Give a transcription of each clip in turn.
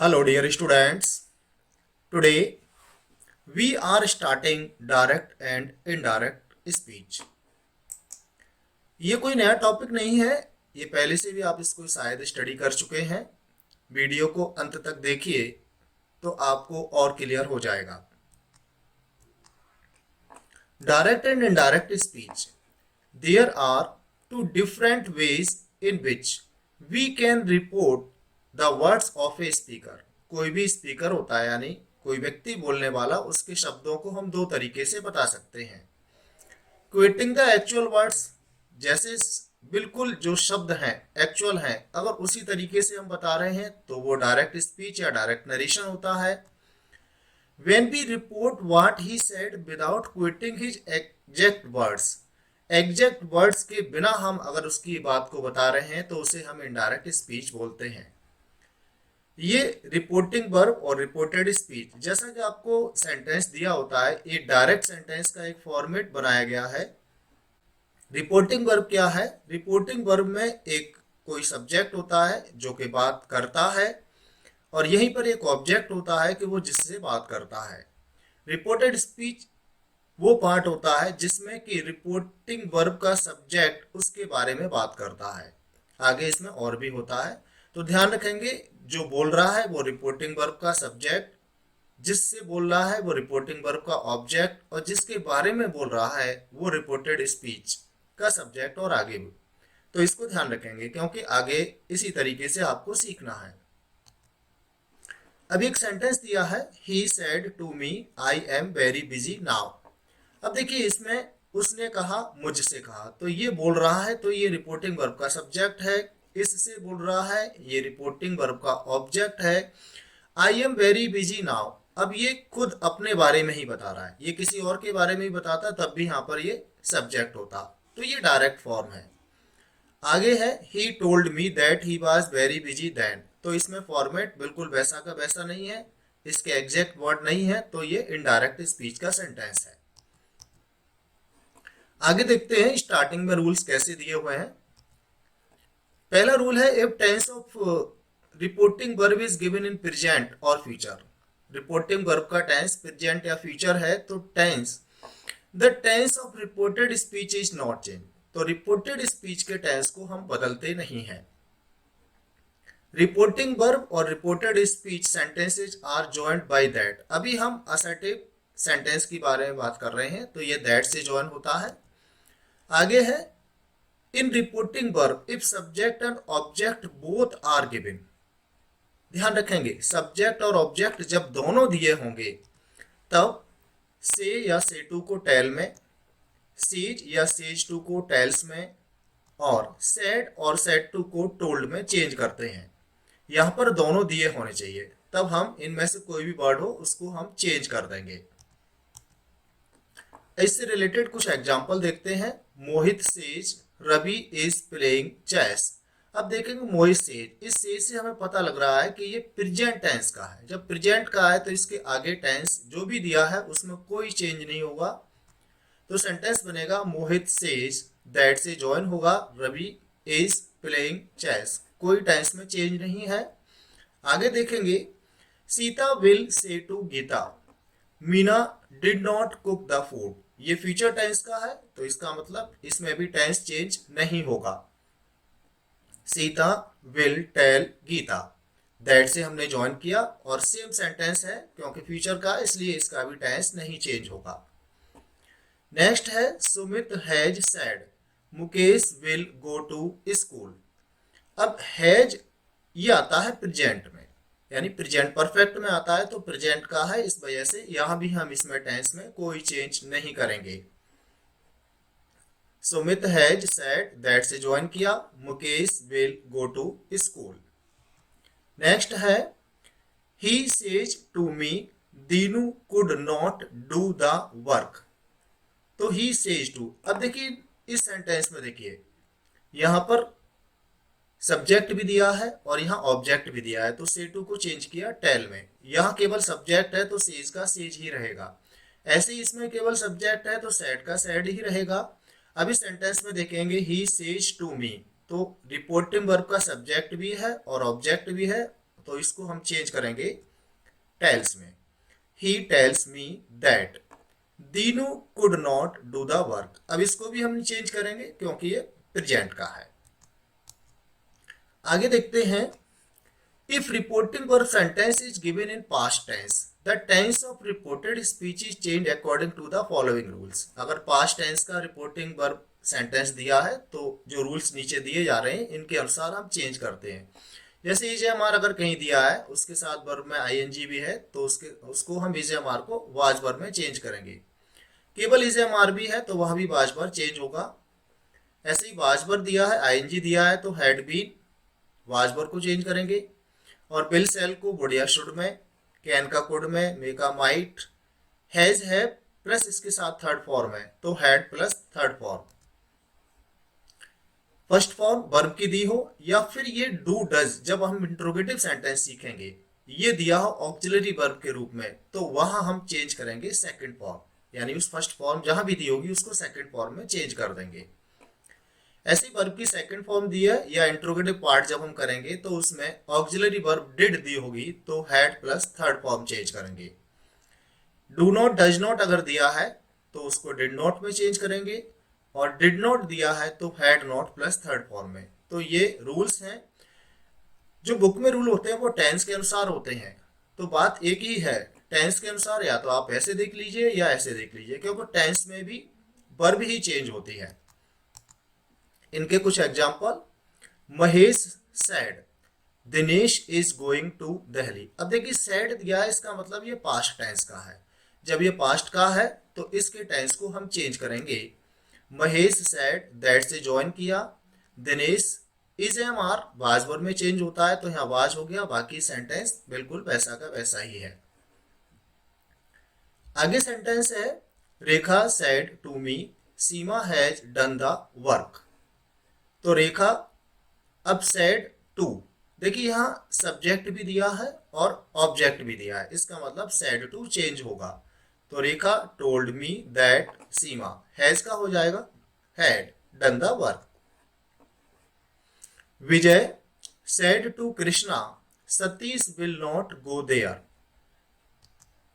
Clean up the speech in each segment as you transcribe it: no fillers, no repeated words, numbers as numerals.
Hello dear students. Today we are starting direct and indirect speech. ये कोई नया topic नहीं है, ये पहले से भी आप इसको शायद स्टडी कर चुके हैं। वीडियो को अंत तक देखिए तो आपको और क्लियर हो जाएगा। Direct and indirect speech, there are two different ways in which we can report the words of a speaker. कोई भी स्पीकर होता है यानी कोई व्यक्ति बोलने वाला, उसके शब्दों को हम दो तरीके से बता सकते हैं। क्विटिंग द एक्चुअल वर्ड्स, जैसे बिल्कुल जो शब्द हैं एक्चुअल हैं, अगर उसी तरीके से हम बता रहे हैं तो वो डायरेक्ट स्पीच या डायरेक्ट नरेशन होता है। When we report what he said without quoting his exact words, exact words के बिना हम अगर उसकी बात को बता रहे हैं तो उसे हम इनडायरेक्ट स्पीच बोलते हैं। ये रिपोर्टिंग वर्ब और रिपोर्टेड स्पीच, जैसा कि आपको सेंटेंस दिया होता है, ये डायरेक्ट सेंटेंस का एक फॉर्मेट बनाया गया है। रिपोर्टिंग वर्ब क्या है? रिपोर्टिंग वर्ब में एक कोई सब्जेक्ट होता है जो कि बात करता है और यहीं पर एक ऑब्जेक्ट होता है कि वो जिससे बात करता है। रिपोर्टेड स्पीच वो पार्ट होता है जिसमें कि रिपोर्टिंग वर्ब का सब्जेक्ट उसके बारे में बात करता है। आगे इसमें और भी होता है, तो ध्यान रखेंगे जो बोल रहा है वो रिपोर्टिंग वर्ब का सब्जेक्ट, जिससे बोल रहा है वो रिपोर्टिंग वर्ब का ऑब्जेक्ट, और जिसके बारे में बोल रहा है वो रिपोर्टेड स्पीच का सब्जेक्ट, और आगे भी। तो इसको ध्यान रखेंगे क्योंकि आगे इसी तरीके से आपको सीखना है। अब एक सेंटेंस दिया है, he said to me I am very busy now. अब देखिए इसमें उसने कहा, मुझसे कहा, तो ये बोल रहा है तो ये रिपोर्टिंग वर्ब का सब्जेक्ट है, इससे बोल रहा है ये रिपोर्टिंग वर्ब का ऑब्जेक्ट है। आई एम वेरी बिजी नाउ, अब ये खुद अपने बारे में ही बता रहा है, ये किसी और के बारे में ही बताता तब भी यहाँ पर ये सब्जेक्ट होता, तो ये डायरेक्ट फॉर्म है। आगे है he told me that he was very busy then, तो इसमें फॉर्मेट बिल्कुल वैसा का वैसा नहीं है, इसके एग्जैक्ट वर्ड नहीं है, तो ये इनडायरेक्ट स्पीच का सेंटेंस है। आगे देखते हैं स्टार्टिंग में रूल्स कैसे दिए हुए हैं। पहला रूल है, if tense of reporting verb is given in present और फ्यूचर। रिपोर्टिंग वर्ब का टेंस प्रेजेंट या फ्यूचर है तो the tense of reported speech is not change, तो रिपोर्टेड स्पीच के टेंस को हम बदलते नहीं हैं। रिपोर्टिंग वर्ब और reported speech sentences are joined by that. अभी हम असर्टिव सेंटेंस के बारे में बात कर रहे हैं तो ये दैट से जॉइन होता है। आगे है, in reporting verb if subject and object both are given. ध्यान रखेंगे सब्जेक्ट और ऑब्जेक्ट जब दोनों दिए होंगे तब से या से टू को टेल में, सीज या सेज टू को टेल्स में, और सेड और सेड टू को टोल्ड में चेंज करते हैं। यहाँ पर दोनों दिए होने चाहिए, तब हम इनमें से कोई भी वर्ड हो उसको हम चेंज कर देंगे। इससे रिलेटेड कुछ एग्जाम्पल देखते हैं। Mohit says Ravi is playing chess. अब देखेंगे मोहित सेज, इस सेज से हमें पता लग रहा है कि ये प्रेजेंट टेंस का है। जब प्रेजेंट का है तो इसके आगे टेंस जो भी दिया है उसमें कोई चेंज नहीं होगा, तो सेंटेंस बनेगा मोहित सेज, दैट से जॉइन होगा रवि इज प्लेइंग चेस, कोई टेंस में चेंज नहीं है। आगे देखेंगे, Sita will say to Gita Meena did not cook the food. ये फ्यूचर टेंस का है तो इसका मतलब इसमें भी टेंस चेंज नहीं होगा। Sita will tell Gita, that से हमने ज्वाइन किया और सेम सेंटेंस है क्योंकि फ्यूचर का, इसलिए इसका भी टेंस नहीं चेंज होगा। नेक्स्ट है, Sumit has said Mukesh will go to school. अब हैज ये आता है प्रेजेंट में, यानी प्रेजेंट परफेक्ट में आता है तो प्रेजेंट का है, इस वजह से यहां भी हम इसमें टेंस में कोई चेंज नहीं करेंगे। सुमित हैज सेड, दैट से ज्वाइन किया, Mukesh will go to school. Next है, he says to me Dinu could not do the work. तो ही सेज टू, अब देखिए इस सेंटेंस में देखिए यहां पर सब्जेक्ट भी दिया है और यहाँ ऑब्जेक्ट भी दिया है, तो से टू को चेंज किया टेल में। यहाँ केवल सब्जेक्ट है तो सेज का सेज ही रहेगा, ऐसे ही इसमें केवल सब्जेक्ट है तो सेड का सेड ही रहेगा। अभी सेंटेंस में देखेंगे, ही सेज टू मी, तो रिपोर्टिंग वर्ब का सब्जेक्ट भी है और ऑब्जेक्ट भी है, तो इसको हम चेंज करेंगे टेल्स में। He tells me that Dinu could not do the work. अब इसको भी हम चेंज करेंगे क्योंकि ये प्रेजेंट का है। आगे देखते हैं, if reporting verb sentence is given in past tense the tense of reported speech is change according to the following rules. अगर पास्ट टेंस का रिपोर्टिंग वर्ब सेंटेंस दिया है तो जो रूल्स नीचे दिए जा रहे हैं इनके अनुसार हम चेंज करते हैं। जैसे इज एम आर अगर कहीं दिया है उसके साथ वर्ब में आईएनजी भी है तो उसको हम इज एम आर को वाज वर्ब में चेंज करेंगे। केवल इज एम आर भी है तो वह भी वाज वर्ब चेंज होगा। ऐसे ही वाज वर्ब दिया है, आईएनजी दिया है तो हैड बीन वाज वर्ब को चेंज करेंगे। और बिल सेल को वुड या शुड में, कैन का कुड में, मे का माइट, हैज हैव प्लस इसके साथ थर्ड फॉर्म है तो had plus third form. First form verb की दी हो या फिर ये डू डज जब हम इंट्रोगेटिव सेंटेंस सीखेंगे ये दिया हो ऑक्सिलरी वर्ब के रूप में तो वहां हम चेंज करेंगे सेकंड फॉर्म, यानी उस फर्स्ट फॉर्म जहां भी दी होगी उसको सेकंड फॉर्म में चेंज कर देंगे। ऐसी वर्ब की सेकंड फॉर्म दी है या इंट्रोगेटिव पार्ट जब हम करेंगे तो उसमें ऑक्सिलरी वर्ब डिड दी होगी तो had plus third form change करेंगे। डू नॉट डज नॉट अगर दिया है तो उसको डिड नॉट में चेंज करेंगे और डिड नॉट दिया है तो had not plus third form में। तो ये रूल्स हैं। जो बुक में रूल होते हैं वो टेंस के अनुसार होते हैं तो बात एक ही है, टेंस के अनुसार या तो आप ऐसे देख लीजिए या ऐसे देख लीजिए क्योंकि टेंस में भी वर्ब ही चेंज होती है। इनके कुछ example, Mahesh said Dinesh is going to Delhi. अब देखिए सैड दिया है इसका मतलब ये पास्ट टेंस का है। जब ये पास्ट का है तो इसके टेंस को हम चेंज करेंगे। महेश सैड दैट से ज्वाइन किया, Dinesh is am are was verb में चेंज होता है तो यहाँ वाज हो गया, बाकी सेंटेंस बिल्कुल वैसा का वैसा ही है। आगे सेंटेंस है, Rekha said to me Seema has done the work. तो रेखा अब सैड टू, देखिए यहाँ सब्जेक्ट भी दिया है और ऑब्जेक्ट भी दिया है, इसका मतलब सैड टू चेंज होगा। तो Rekha told me that Seema, has का हो जाएगा had done the work. Vijay said to Krishna Satish will not go there.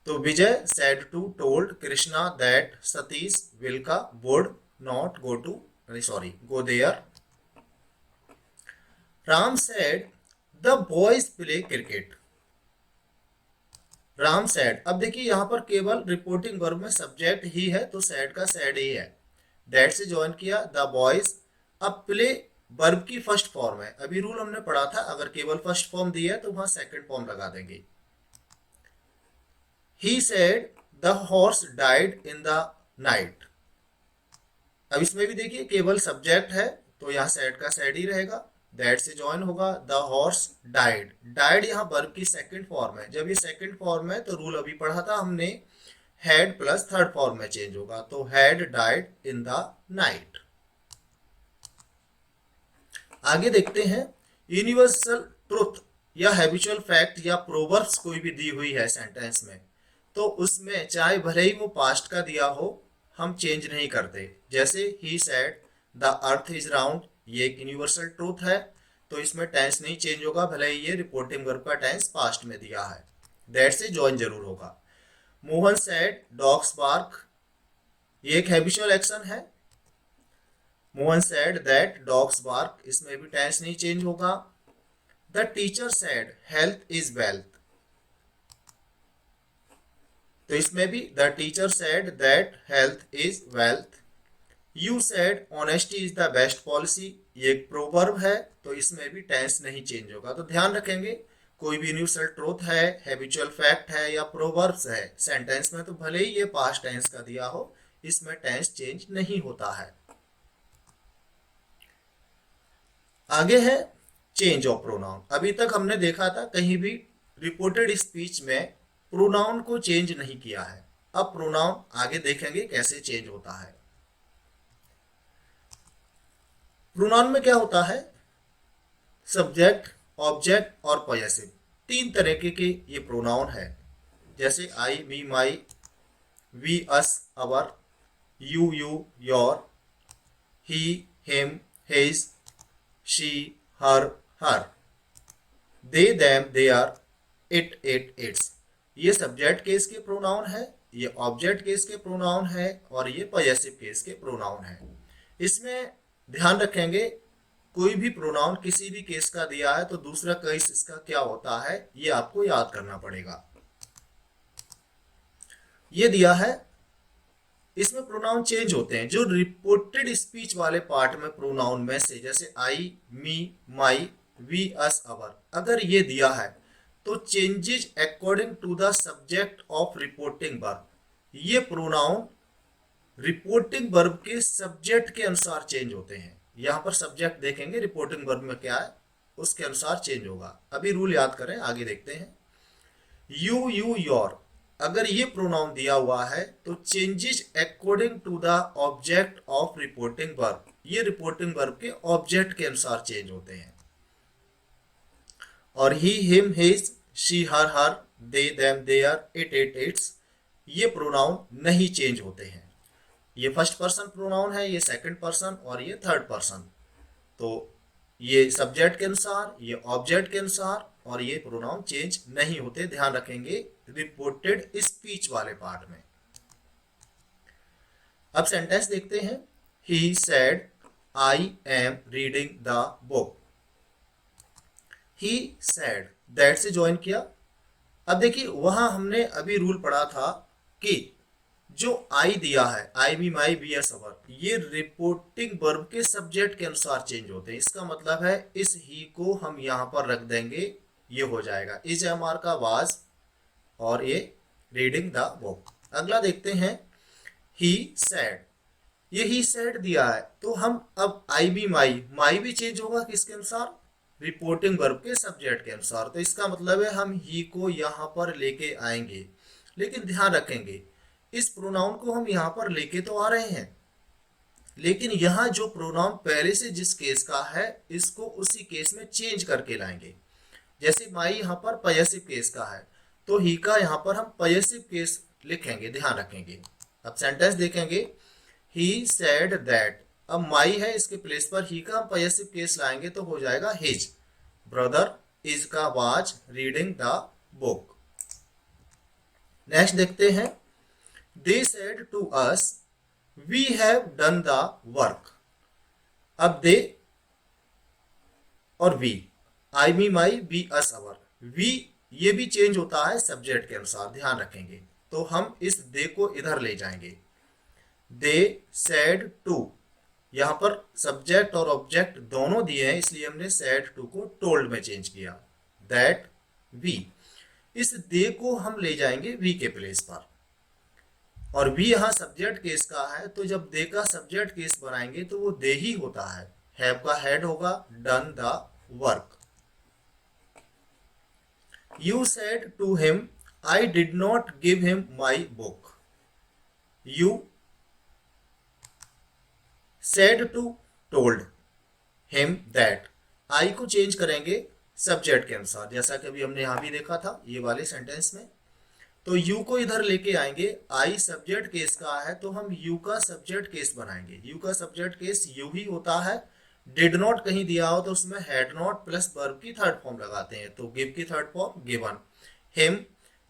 तो Vijay said to told Krishna that Satish will का would not go to go there. Ram said the boys play cricket. Ram said, अब देखिए यहां पर केवल रिपोर्टिंग वर्ब में सब्जेक्ट ही है तो said का said ही है, दैट से ज्वाइन किया द बॉयज। अब प्ले वर्ब की फर्स्ट फॉर्म है, अभी रूल हमने पढ़ा था अगर केवल फर्स्ट फॉर्म दी है तो वहां सेकंड फॉर्म लगा देंगे। He said the horse died in the night. अब इसमें भी देखिए केवल सब्जेक्ट है तो यहाँ सेड का सेड ही रहेगा, दैट से ज्वाइन होगा द हॉर्स डाइड। डाइड यहाँ वर्ब की सेकंड फॉर्म है, जब ये सेकंड फॉर्म है तो रूल अभी पढ़ा था हमने हैड प्लस थर्ड फॉर्म में चेंज होगा तो had died in the night. आगे देखते हैं, यूनिवर्सल ट्रुथ या हैबिचुअल फैक्ट या प्रोवर्ब्स कोई भी दी हुई है सेंटेंस में तो उसमें चाहे भले ही वो पास्ट का दिया हो हम चेंज नहीं करते। जैसे he said the earth is round, ये एक यूनिवर्सल ट्रूथ है तो इसमें टेंस नहीं चेंज होगा भले ही ये रिपोर्टिंग वर्ब का टेंस पास्ट में दिया है, दैट से ज्वाइन जरूर होगा। मोहन सेड डॉग्स बार्क, ये एक हैबिचुअल एक्शन है। Mohan said that dogs bark, इसमें भी टेंस नहीं चेंज होगा। The teacher said health is wealth, तो इसमें भी the teacher said that health is wealth. You said honesty is the best policy, ये एक प्रोवर्ब है तो इसमें भी टेंस नहीं चेंज होगा। तो ध्यान रखेंगे कोई भी यूनिवर्सल ट्रूथ है, हैबिचुअल फैक्ट है या प्रोवर्ब्स है सेंटेंस में तो भले ही ये पास्ट टेंस का दिया हो इसमें टेंस चेंज नहीं होता है। आगे है चेंज ऑफ प्रोनाउन। अभी तक हमने देखा था कहीं भी रिपोर्टेड स्पीच में प्रोनाउन को चेंज नहीं किया है, अब प्रोनाउन आगे देखेंगे कैसे चेंज होता है। प्रोनाउन में क्या होता है, सब्जेक्ट, ऑब्जेक्ट और पॉजेसिव, तीन तरीके के ये प्रोनाउन है। जैसे I, me, my, we, us, our, you, your, he, him, his, she, her, her. They them they are it its. ये सब्जेक्ट केस के प्रोनाउन है, ये ऑब्जेक्ट केस के प्रोनाउन है और ये पॉजेसिव केस के प्रोनाउन है। इसमें ध्यान रखेंगे कोई भी प्रोनाउन किसी भी केस का दिया है तो दूसरा केस इसका क्या होता है ये आपको याद करना पड़ेगा। ये दिया है, इसमें प्रोनाउन चेंज होते हैं। जो रिपोर्टेड स्पीच वाले पार्ट में प्रोनाउन में से जैसे I, me, my, we, us, अवर, अगर ये दिया है तो changes according to the subject of reporting verb. ये प्रोनाउन रिपोर्टिंग वर्ब के सब्जेक्ट के अनुसार चेंज होते हैं। यहां पर सब्जेक्ट देखेंगे रिपोर्टिंग वर्ब में क्या है उसके अनुसार चेंज होगा। अभी रूल याद करें, आगे देखते हैं। यू योर, अगर ये प्रोनाउन दिया हुआ है तो changes according to the object of reporting verb, ये रिपोर्टिंग वर्ब के ऑब्जेक्ट के अनुसार चेंज होते हैं। और he, him, his, she, her, they, them, their, it its, ये प्रोनाउन नहीं चेंज होते हैं। ये फर्स्ट पर्सन प्रोनाउन है, ये सेकंड पर्सन और ये थर्ड पर्सन। तो ये सब्जेक्ट के अनुसार, ये ऑब्जेक्ट के अनुसार और ये प्रोनाउन चेंज नहीं होते, ध्यान रखेंगे रिपोर्टेड स्पीच वाले पार्ट में। अब सेंटेंस देखते हैं। He said I am reading the book. He said, that से ज्वाइन किया। अब देखिए वहां हमने अभी रूल पढ़ा था कि जो आई दिया है, आई, मी, माई, बी, एस, अवर, ये रिपोर्टिंग वर्ब के सब्जेक्ट के अनुसार चेंज होते हैं। इसका मतलब है इस ही को हम यहां पर रख देंगे, ये हो जाएगा इज, एम, आर का वाज और ये रीडिंग द बुक। अगला देखते हैं। ही सेड, ये ही सेड दिया है तो हम अब आई, बी, माई, माई भी चेंज होगा किसके अनुसार, रिपोर्टिंग वर्ब के सब्जेक्ट के अनुसार। तो इसका मतलब है हम ही को यहां पर लेके आएंगे, लेकिन ध्यान रखेंगे इस प्रोनाउन को हम यहां पर लेके तो आ रहे हैं, लेकिन यहां जो प्रोनाउन पहले से जिस केस का है इसको उसी केस में चेंज करके लाएंगे। जैसे माई यहां पर पॉजेसिव केस का है तो ही का यहां पर हम पॉजेसिव केस लिखेंगे, ध्यान रखेंगे। अब सेंटेंस देखेंगे। ही सेड दैट, अब माई है इसके प्लेस पर ही का हम पॉजेसिव केस लाएंगे तो हो जाएगा हिज ब्रदर इज का was reading the book. Next देखते हैं। They said to us, we have done the work. अब they और we, I, me, my, we, us, our, we ये भी चेंज होता है सब्जेक्ट के अनुसार, ध्यान रखेंगे। तो हम इस दे को इधर ले जाएंगे। They said to, यहां पर सब्जेक्ट और ऑब्जेक्ट दोनों दिए हैं इसलिए हमने said to को told में चेंज किया। That we, इस दे को हम ले जाएंगे we के प्लेस पर और भी यहां सब्जेक्ट केस का है तो जब दे का सब्जेक्ट केस बनाएंगे तो वो दे ही होता है। हैव का हेड होगा, done the work. You said to him I did not give him my book. You said to told him that, I को चेंज करेंगे सब्जेक्ट के अनुसार, जैसा कि अभी हमने यहां भी देखा था ये वाले सेंटेंस में। तो यू को इधर लेके आएंगे, आई सब्जेक्ट केस का है तो हम यू का सब्जेक्ट केस बनाएंगे। यू का सब्जेक्ट केस यू ही होता है। डिड नॉट कहीं दिया हो तो उसमें हैड नॉट प्लस वर्ब की थर्ड फॉर्म लगाते हैं, तो गिव की थर्ड फॉर्म गिवन। हिम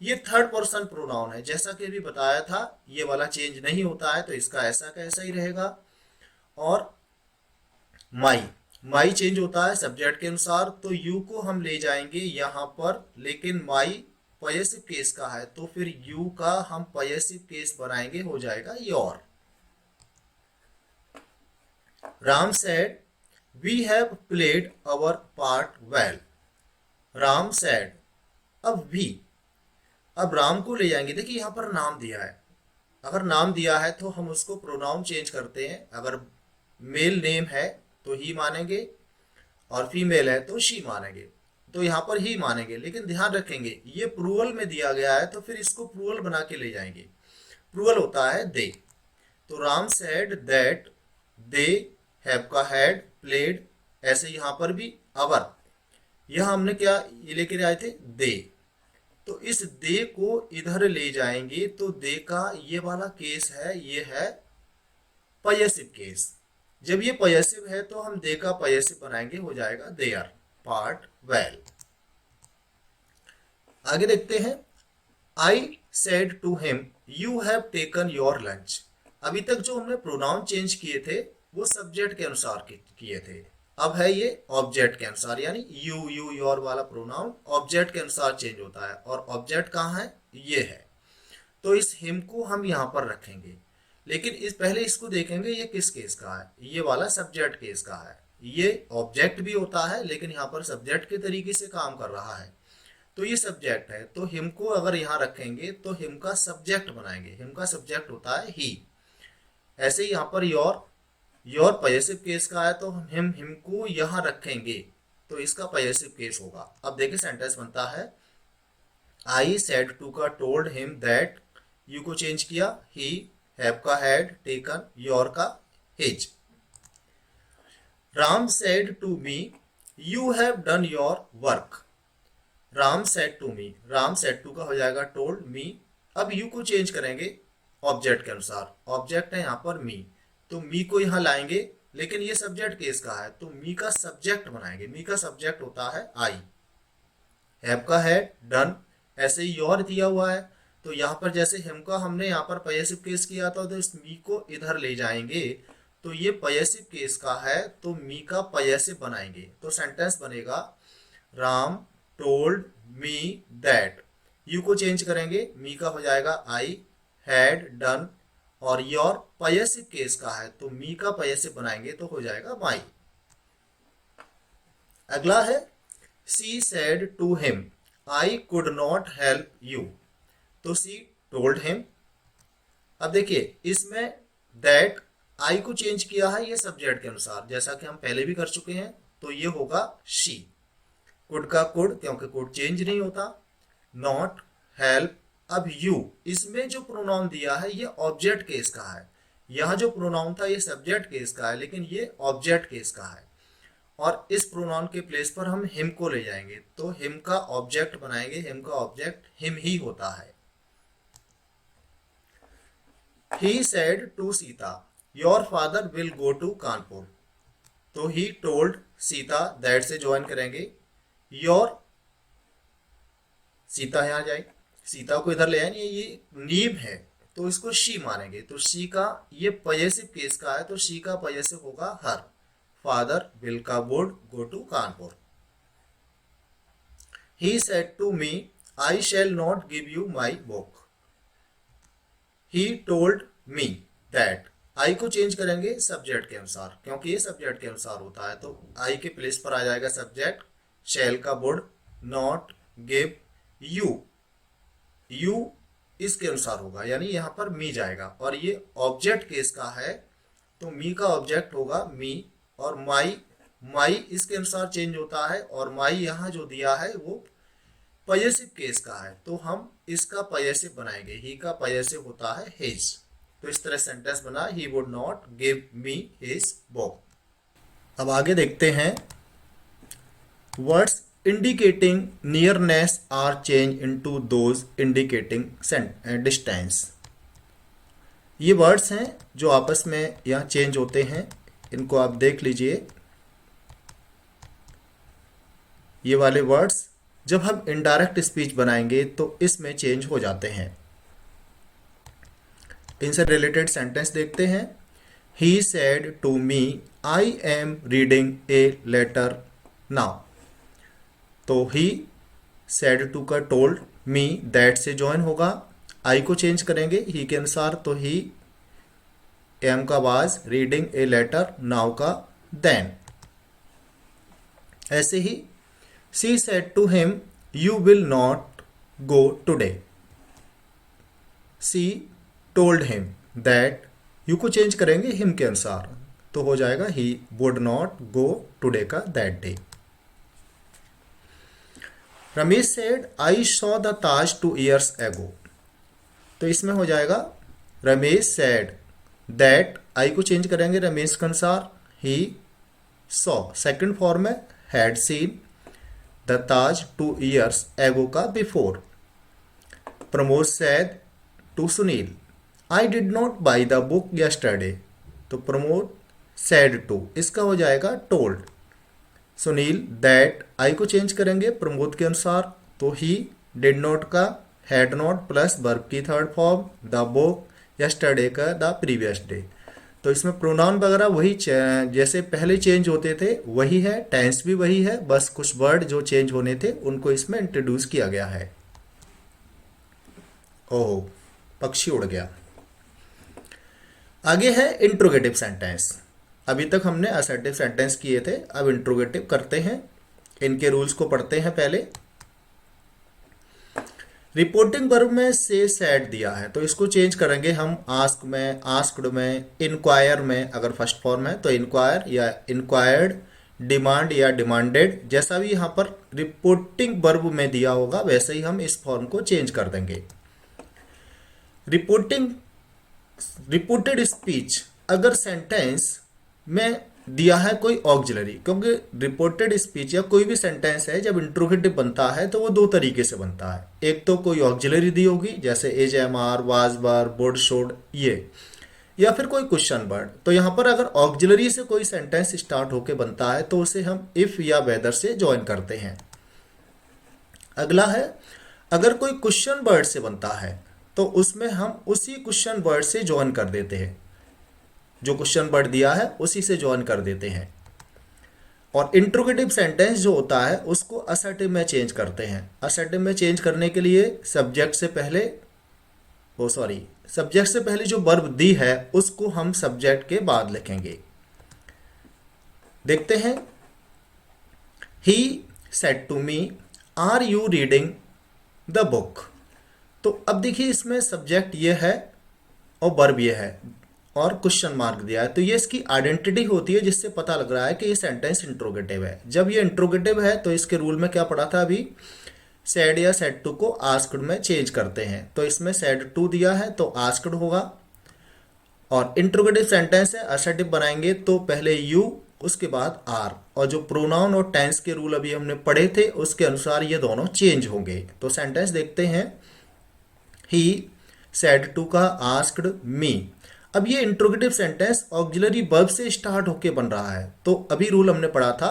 ये थर्ड पर्सन प्रोनाउन है, जैसा कि अभी बताया था ये वाला चेंज नहीं होता है तो इसका ऐसा का ऐसा ही रहेगा। और माई, माई चेंज होता है सब्जेक्ट के अनुसार तो यू को हम ले जाएंगे यहां पर, लेकिन माई पॉजेसिव केस का है तो फिर यू का हम पॉजेसिव केस बनाएंगे, हो जाएगा your. Ram said we have played our part well. Ram said, अब वी, अब राम को ले जाएंगे। देखिए यहां पर नाम दिया है, अगर नाम दिया है तो हम उसको प्रोनाउन चेंज करते हैं। अगर मेल नेम है तो ही मानेंगे और फीमेल है तो शी मानेंगे, तो यहां पर ही मानेंगे। लेकिन ध्यान रखेंगे ये प्रूवल में दिया गया है तो फिर इसको प्रूवल बना के ले जाएंगे। प्रूवल होता है दे, तो Ram said that they have का हैड प्लेड, ऐसे यहां पर भी अवर, यहां हमने क्या ये लेके आए थे दे, तो इस दे को इधर ले जाएंगे तो दे का ये वाला केस है, ये है पॉजेसिव केस। जब ये पॉजेसिव है तो हम दे का पॉजेसिव बनाएंगे, हो जाएगा देयर पार्ट वेल। आगे देखते हैं, I said to him you have taken your lunch. अभी तक जो हमने प्रोनाउन चेंज किए थे वो सब्जेक्ट के अनुसार किए थे, अब है ये ऑब्जेक्ट के अनुसार, यानी यू योर वाला प्रोनाउन ऑब्जेक्ट के अनुसार चेंज होता है, और ऑब्जेक्ट कहाँ है, ये है। तो इस हिम को हम यहाँ पर रखेंगे, लेकिन इस पहले इसको देखेंगे ये किस केस का है, ये वाला सब्जेक्ट केस का है। ये ऑब्जेक्ट भी होता है लेकिन यहाँ पर सब्जेक्ट के तरीके से काम कर रहा है, तो ये सब्जेक्ट है, तो हिम को अगर यहाँ रखेंगे तो हिम का सब्जेक्ट बनाएंगे, हिम का सब्जेक्ट होता है ही। ऐसे ही यहाँ पर योर पजेसिव केस का है, तो हम हिम को यहाँ रखेंगे तो इसका पजेसिव केस होगा। अब देखिए सेंटेंस बनता है, आई सेड टू का टोल्ड हिम दैट, यू को चेंज किया, ही, हैव का हैड, टेकन, योर का his. Ram said to me you have done your work. Ram said to me, Ram said to का हो जाएगा टोल्ड मी। अब यू को चेंज करेंगे ऑब्जेक्ट के अनुसार, ऑब्जेक्ट है यहाँ पर मी, तो मी को यहाँ लाएंगे, लेकिन ये सब्जेक्ट केस का है तो मी का सब्जेक्ट बनाएंगे, मी का सब्जेक्ट होता है आई, हैव का है डन, ऐसे ही योर दिया हुआ है, तो यहाँ पर जैसे हिम का हमने यहाँ पर पजेसिव केस किया था तो इस मी को इधर ले जाएंगे, तो ये पजेसिव केस का है तो मी का पजेसिव बनाएंगे, तो सेंटेंस बनेगा Ram told me that. You को चेंज करेंगे, मी का हो जाएगा आई, हैड डन, और योर पजेसिव केस का है तो मी का पजेसिव बनाएंगे तो हो जाएगा माई। अगला है, she said to him I could not help you, तो सी टोल्ड हिम। अब देखिए इसमें दैट आई को चेंज किया है ये सब्जेक्ट के अनुसार, जैसा कि हम पहले भी कर चुके हैं, तो ये होगा शी। कुड का कुड, क्योंकि कुड चेंज नहीं होता, नॉट, हेल्प। अब यू, इसमें जो प्रोनाउन दिया है ये ऑब्जेक्ट केस का है, यहाँ जो प्रोनाउन था ये सब्जेक्ट केस का है, लेकिन ये ऑब्जेक्ट केस का है, और इस प्रोनाउन के प्लेस पर हम हिम को ले जाएंगे तो हिम का ऑब्जेक्ट बनाएंगे, हिम का ऑब्जेक्ट हिम ही होता है। He said to Sita your father will go to Kanpur, तो ही टोल्ड सीता, दैट से ज्वाइन करेंगे, योर, सीता यहाँ जाए, सीता को इधर ले आए, ये नीम है तो इसको शी मानेंगे, तो शी का ये पजेसिव केस का है तो शी का पजेसिव होगा हर, फादर विल का would go to Kanpur. He said to me I shall not give you my book, he told me that. I को चेंज करेंगे सब्जेक्ट के अनुसार, क्योंकि ये सब्जेक्ट के अनुसार होता है, तो आई के प्लेस पर आ जाएगा सब्जेक्ट, शैल का would, not, give, you, you इसके अनुसार होगा, यानी यहाँ पर मी जाएगा, और ये ऑब्जेक्ट केस का है तो मी का ऑब्जेक्ट होगा मी, और माई, माई इसके अनुसार चेंज होता है, और माई यहाँ जो दिया है वो पजेसिव केस का है तो हम इसका पजेसिव बनाएंगे, ही का पजेसिव होता है हिज। तो इस तरह सेंटेंस बना, he would not give me his book. अब आगे देखते हैं, words indicating nearness are change into those indicating distance. ये वर्ड्स हैं जो आपस में यहाँ चेंज होते हैं, इनको आप देख लीजिए। ये वाले वर्ड्स जब हम इनडायरेक्ट स्पीच बनाएंगे तो इसमें चेंज हो जाते हैं। इनसे रिलेटेड सेंटेंस देखते हैं, he said to me I am reading a letter now, तो ही सेड टू का टोल्ड, मी दैट से ज्वाइन होगा, आई को चेंज करेंगे ही के अनुसार, तो ही, एम का was, reading a letter, now का देन। ऐसे ही she said to him you will not go today, she told him that, you को चेंज करेंगे हिम के अनुसार तो हो जाएगा he would not go today का that day. Ramesh said I saw the Taj 2 years ago, तो इसमें हो जाएगा रमेश सेड दैट, आई को चेंज करेंगे रमेश के अनुसार, ही सॉ, सेकंड फॉर्म में had seen the Taj 2 years ago का before. Pramod said to Sunil I did not buy the book yesterday, तो प्रमोद सेड टू, इसका हो जाएगा टोल्ड। सुनील दैट, आई को चेंज करेंगे प्रमोद के अनुसार तो ही डिड नॉट का हैड नॉट प्लस वर्ब की third form, the book, yesterday का द प्रीवियस डे। तो इसमें प्रोनाउन वगैरह वही जैसे पहले चेंज होते थे वही है, टेंस भी वही है, बस कुछ वर्ड जो चेंज होने थे उनको इसमें इंट्रोड्यूस किया गया है। ओह, पक्षी उड़ गया। आगे है इंट्रोगेटिव सेंटेंस। अभी तक हमने असर्टिव सेंटेंस किए थे, अब इंट्रोगेटिव करते हैं। इनके रूल्स को पढ़ते हैं पहले। रिपोर्टिंग वर्ब में से सेड दिया है तो इसको चेंज करेंगे हम आस्क में, आस्क्ड में, इंक्वायर में। अगर फर्स्ट फॉर्म है तो इंक्वायर या इंक्वायर्ड, डिमांड या डिमांडेड, जैसा भी यहाँ पर रिपोर्टिंग वर्ब में दिया होगा वैसे ही हम इस फॉर्म को चेंज कर देंगे। रिपोर्टेड स्पीच, अगर सेंटेंस में दिया है कोई ऑक्सिलरी, क्योंकि रिपोर्टेड स्पीच या कोई भी सेंटेंस है जब इंट्रोगेटिव बनता है तो वो दो तरीके से बनता है। एक तो कोई ऑक्सिलरी दी होगी जैसे is, am, are, was, were, would, should, ये, या फिर कोई क्वेश्चन वर्ड। तो यहाँ पर अगर ऑक्सिलरी से कोई सेंटेंस स्टार्ट होके बनता है तो उसे हम इफ या वेदर से ज्वाइन करते हैं। अगला है अगर कोई क्वेश्चन वर्ड से बनता है तो उसमें हम उसी क्वेश्चन वर्ड से ज्वाइन कर देते हैं, जो क्वेश्चन वर्ड दिया है उसी से ज्वाइन कर देते हैं। और इंट्रोगेटिव सेंटेंस जो होता है उसको असर्टिव में चेंज करते हैं। असर्टिव में चेंज करने के लिए सब्जेक्ट से पहले जो वर्ब दी है उसको हम सब्जेक्ट के बाद लिखेंगे। देखते हैं। He said to me, are you reading the book. तो अब देखिए इसमें सब्जेक्ट ये है और वर्ब ये है और क्वेश्चन मार्क दिया है, तो ये इसकी आइडेंटिटी होती है जिससे पता लग रहा है कि ये सेंटेंस इंट्रोगेटिव है। जब ये इंट्रोगेटिव है तो इसके रूल में क्या पढ़ा था अभी, सेड या सेड टू को आस्क्ड में चेंज करते हैं। तो इसमें सेड टू दिया है तो आस्क्ड होगा। और इंट्रोगेटिव सेंटेंस है असर्टिव बनाएंगे तो पहले यू उसके बाद आर, और जो प्रोनाउन और टेंस के रूल अभी हमने पढ़े थे उसके अनुसार ये दोनों चेंज होंगे। तो सेंटेंस देखते हैं। ही सेड टू का आस्क्ड मी। अब ये इंट्रोगेटिव सेंटेंस ऑक्सिलरी वर्ब से स्टार्ट होके बन रहा है। तो अभी रूल हमने पढ़ा था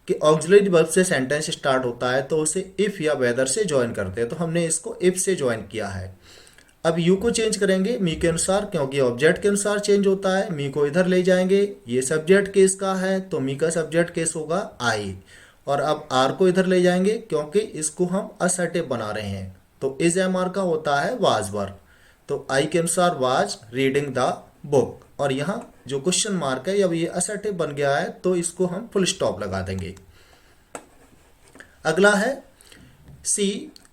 कि ऑक्सिलरी वर्ब से सेंटेंस स्टार्ट होता है तो उसे इफ या वेदर से ज्वाइन करते हैं, तो हमने इसको इफ से ज्वाइन किया है। अब यू को चेंज करेंगे मी के अनुसार, क्योंकि ऑब्जेक्ट के अनुसार चेंज होता है। मी को इधर ले जाएंगे, ये सब्जेक्ट केस का है तो मी का सब्जेक्ट केस होगा आई। और अब आर को इधर ले जाएंगे क्योंकि इसको हम असर्टिव बना रहे हैं, तो इज एम आर का होता है वाज वर्ब। तो आई के अनुसार वाज रीडिंग द बुक, और यहाँ जो क्वेश्चन मार्क है अब ये असर्टिव बन गया है तो इसको हम फुल स्टॉप लगा देंगे। अगला है she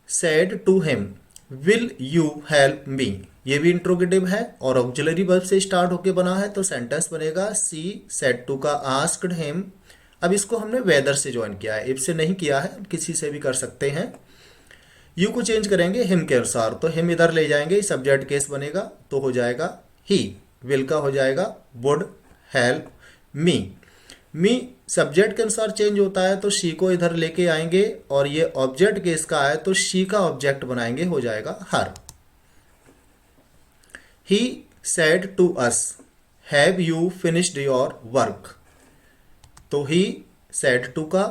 said to him will you help me. ये भी इंट्रोगेटिव है और ऑक्सिलरी वर्ब से स्टार्ट होके बना है तो सेंटेंस बनेगा सी सेड टू का आस्क्ड हिम। अब इसको हमने वेदर से ज्वाइन किया है, इफ से नहीं किया है, किसी से भी कर सकते हैं। यू को चेंज करेंगे हिम के अनुसार, तो हिम इधर ले जाएंगे, सब्जेक्ट केस बनेगा तो हो जाएगा ही। विल का हो जाएगा would help me. Me subject के अनुसार चेंज होता है तो शी को इधर लेके आएंगे, और ये ऑब्जेक्ट केस का है तो शी का ऑब्जेक्ट बनाएंगे, हो जाएगा her. He said to us have you finished your work. तो ही सेड टू का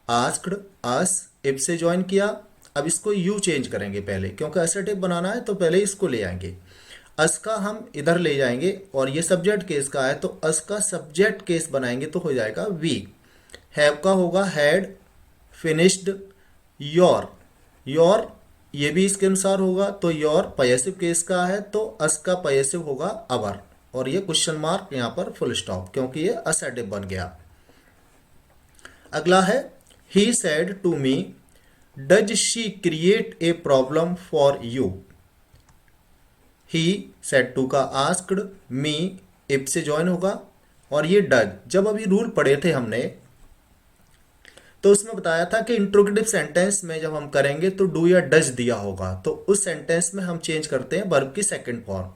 आस्क्ड अस इफ से ज्वाइन किया। अब इसको यू चेंज करेंगे पहले, क्योंकि असर्टिव बनाना है तो पहले इसको ले आएंगे। अस का हम इधर ले जाएंगे और ये सब्जेक्ट केस का है तो अस का सब्जेक्ट केस बनाएंगे तो हो जाएगा वी। हैव का होगा हैड, फिनिश्ड योर, योर ये भी इसके अनुसार होगा तो योर पयसिव केस का है तो अस का पयसिव होगा अवर, और ये क्वेश्चन मार्क यहाँ पर फुल स्टॉप क्योंकि ये असर्टिव बन गया। अगला है he said to me does she create a problem for you. He said to का आस्क्ड मी इफ से ज्वाइन होगा, और ये डज जब अभी रूल पढ़े थे हमने तो उसमें बताया था कि इंट्रोगेटिव सेंटेंस में जब हम करेंगे तो डू या डज दिया होगा, तो उस सेंटेंस में हम चेंज करते हैं वर्ब की सेकंड फॉर्म।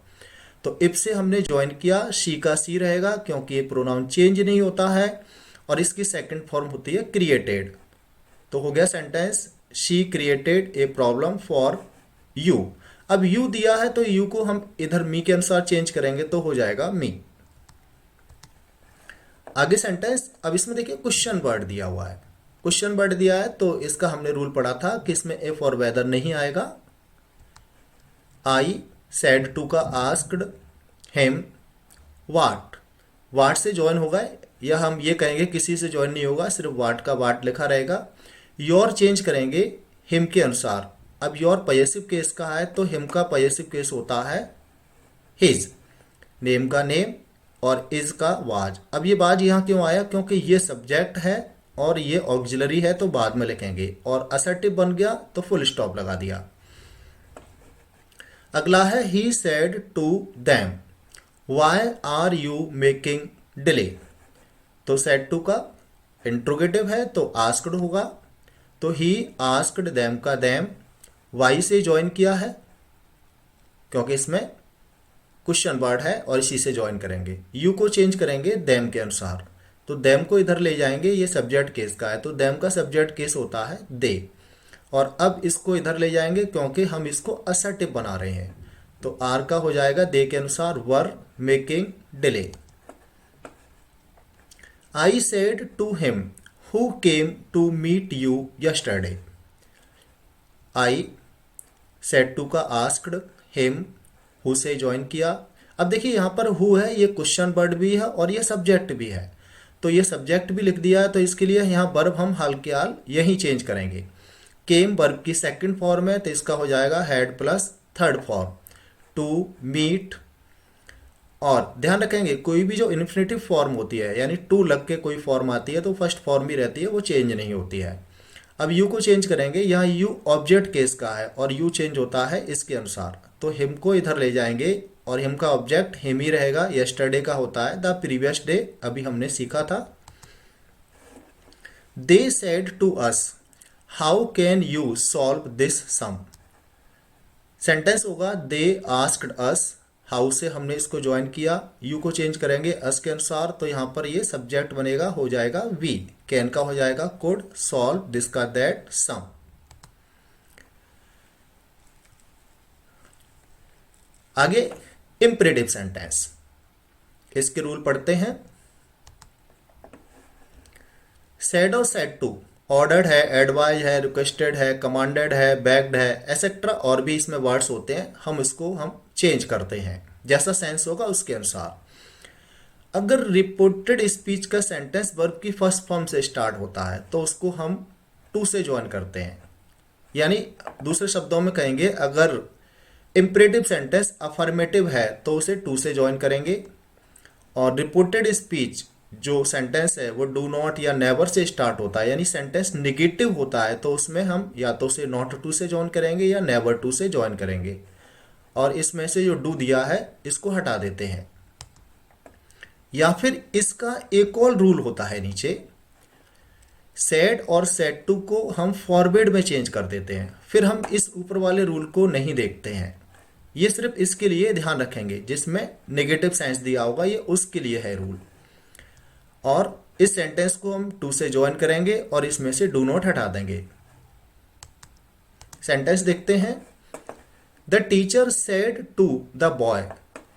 तो इफ से हमने ज्वाइन किया, शी का सी रहेगा क्योंकि ये प्रोनाउन चेंज नहीं होता है, और इसकी सेकंड फॉर्म होती है क्रिएटेड। तो हो गया sentence she created a problem for you. अब यू दिया है तो यू को हम इधर मी के अनुसार चेंज करेंगे तो हो जाएगा मी। आगे सेंटेंस, अब इसमें देखिए क्वेश्चन वर्ड दिया हुआ है क्वेश्चन वर्ड दिया है तो इसका हमने रूल पढ़ा था कि इसमें इफ और वेदर नहीं आएगा। आई सेड टू का आस्क्ड हिम वाट, वाट से ज्वाइन होगा, या हम ये कहेंगे किसी से ज्वाइन नहीं होगा, सिर्फ वाट का वाट लिखा रहेगा। योर चेंज करेंगे हिम के अनुसार। अब योर पॉजेसिव केस का है तो हिम का पॉजेसिव केस होता है हिज, नेम का नेम और इज का वाज। अब ये वाज यहाँ क्यों आया, क्योंकि ये सब्जेक्ट है और ये ऑक्सिलरी है तो बाद में लिखेंगे, और असर्टिव बन गया तो फुल स्टॉप लगा दिया। अगला है he said to them why are you making delay. तो सेड टू का इंट्रोगेटिव है तो आस्क्ड होगा, तो ही आस्क्ड देम का देम वाई से ज्वाइन किया है क्योंकि इसमें क्वेश्चन वर्ड है और इसी से ज्वाइन करेंगे। यू को चेंज करेंगे देम के अनुसार, तो देम को इधर ले जाएंगे, ये सब्जेक्ट केस का है तो देम का सब्जेक्ट केस होता है दे, और अब इसको इधर ले जाएंगे क्योंकि हम इसको असर्टिव बना रहे हैं, तो आर का हो जाएगा दे के अनुसार were making delay. I said to him who came to meet you yesterday. I said to का आस्क्ड हिम हु से ज्वाइन किया। अब देखिए यहाँ पर हु है, ये क्वेश्चन वर्ड भी है और ये सब्जेक्ट भी है, तो ये सब्जेक्ट भी लिख दिया है, तो इसके लिए यहाँ वर्ब हम हाल के हाल यही चेंज करेंगे। केम वर्ब की सेकंड फॉर्म है तो इसका हो जाएगा had plus third form to meet. और ध्यान रखेंगे कोई भी जो इन्फिनेटिव फॉर्म होती है यानी टू लग के कोई फॉर्म आती है तो फर्स्ट फॉर्म ही रहती है, वो चेंज नहीं होती है। अब यू को चेंज करेंगे, यहाँ यू ऑब्जेक्ट केस का है और यू चेंज होता है इसके अनुसार, तो हिम को इधर ले जाएंगे और हिम का ऑब्जेक्ट हिम ही रहेगा। यस्टरडे का होता है द प्रीवियस डे, अभी हमने सीखा था। They said to us how can you solve this sum. Sentence होगा दे आस्क्ड अस, हाउ से हमने इसको ज्वाइन किया, यू को चेंज करेंगे अस के अनुसार, तो यहां पर ये सब्जेक्ट बनेगा, हो जाएगा वी। कैन का हो जाएगा कुड, सॉल्व दिस का दैट, सम। आगे इंपरेटिव सेंटेंस, इसके रूल पढ़ते हैं। सेड और सेड टू ऑर्डर्ड है, एडवाइज है, रिक्वेस्टेड है, कमांडेड है, बैग्ड है, एसेट्रा और भी इसमें वर्ड्स होते हैं, हम चेंज करते हैं जैसा सेंस होगा उसके अनुसार। अगर रिपोर्टेड स्पीच का सेंटेंस वर्ब की फर्स्ट फॉर्म से स्टार्ट होता है तो उसको हम टू से ज्वाइन करते हैं, यानी दूसरे शब्दों में कहेंगे अगर इंपरेटिव सेंटेंस अफर्मेटिव है तो उसे टू से ज्वाइन करेंगे, और रिपोर्टेड स्पीच जो सेंटेंस है वो डू नॉट या नेवर से स्टार्ट होता है, यानी सेंटेंस निगेटिव होता है तो उसमें हम या तो उसे नॉट टू से ज्वाइन करेंगे या नेवर टू से ज्वाइन करेंगे, और इसमें से जो डू दिया है इसको हटा देते हैं। या फिर इसका एक और रूल होता है नीचे, सेड और सेड टू को हम फॉरवर्ड में चेंज कर देते हैं, फिर हम इस ऊपर वाले रूल को नहीं देखते हैं। ये सिर्फ इसके लिए ध्यान रखेंगे जिसमें नेगेटिव सेंस दिया होगा, ये उसके लिए है रूल। और इस सेंटेंस को हम टू से ज्वाइन करेंगे और इसमें से डू नॉट हटा देंगे। सेंटेंस देखते हैं। The teacher said to the boy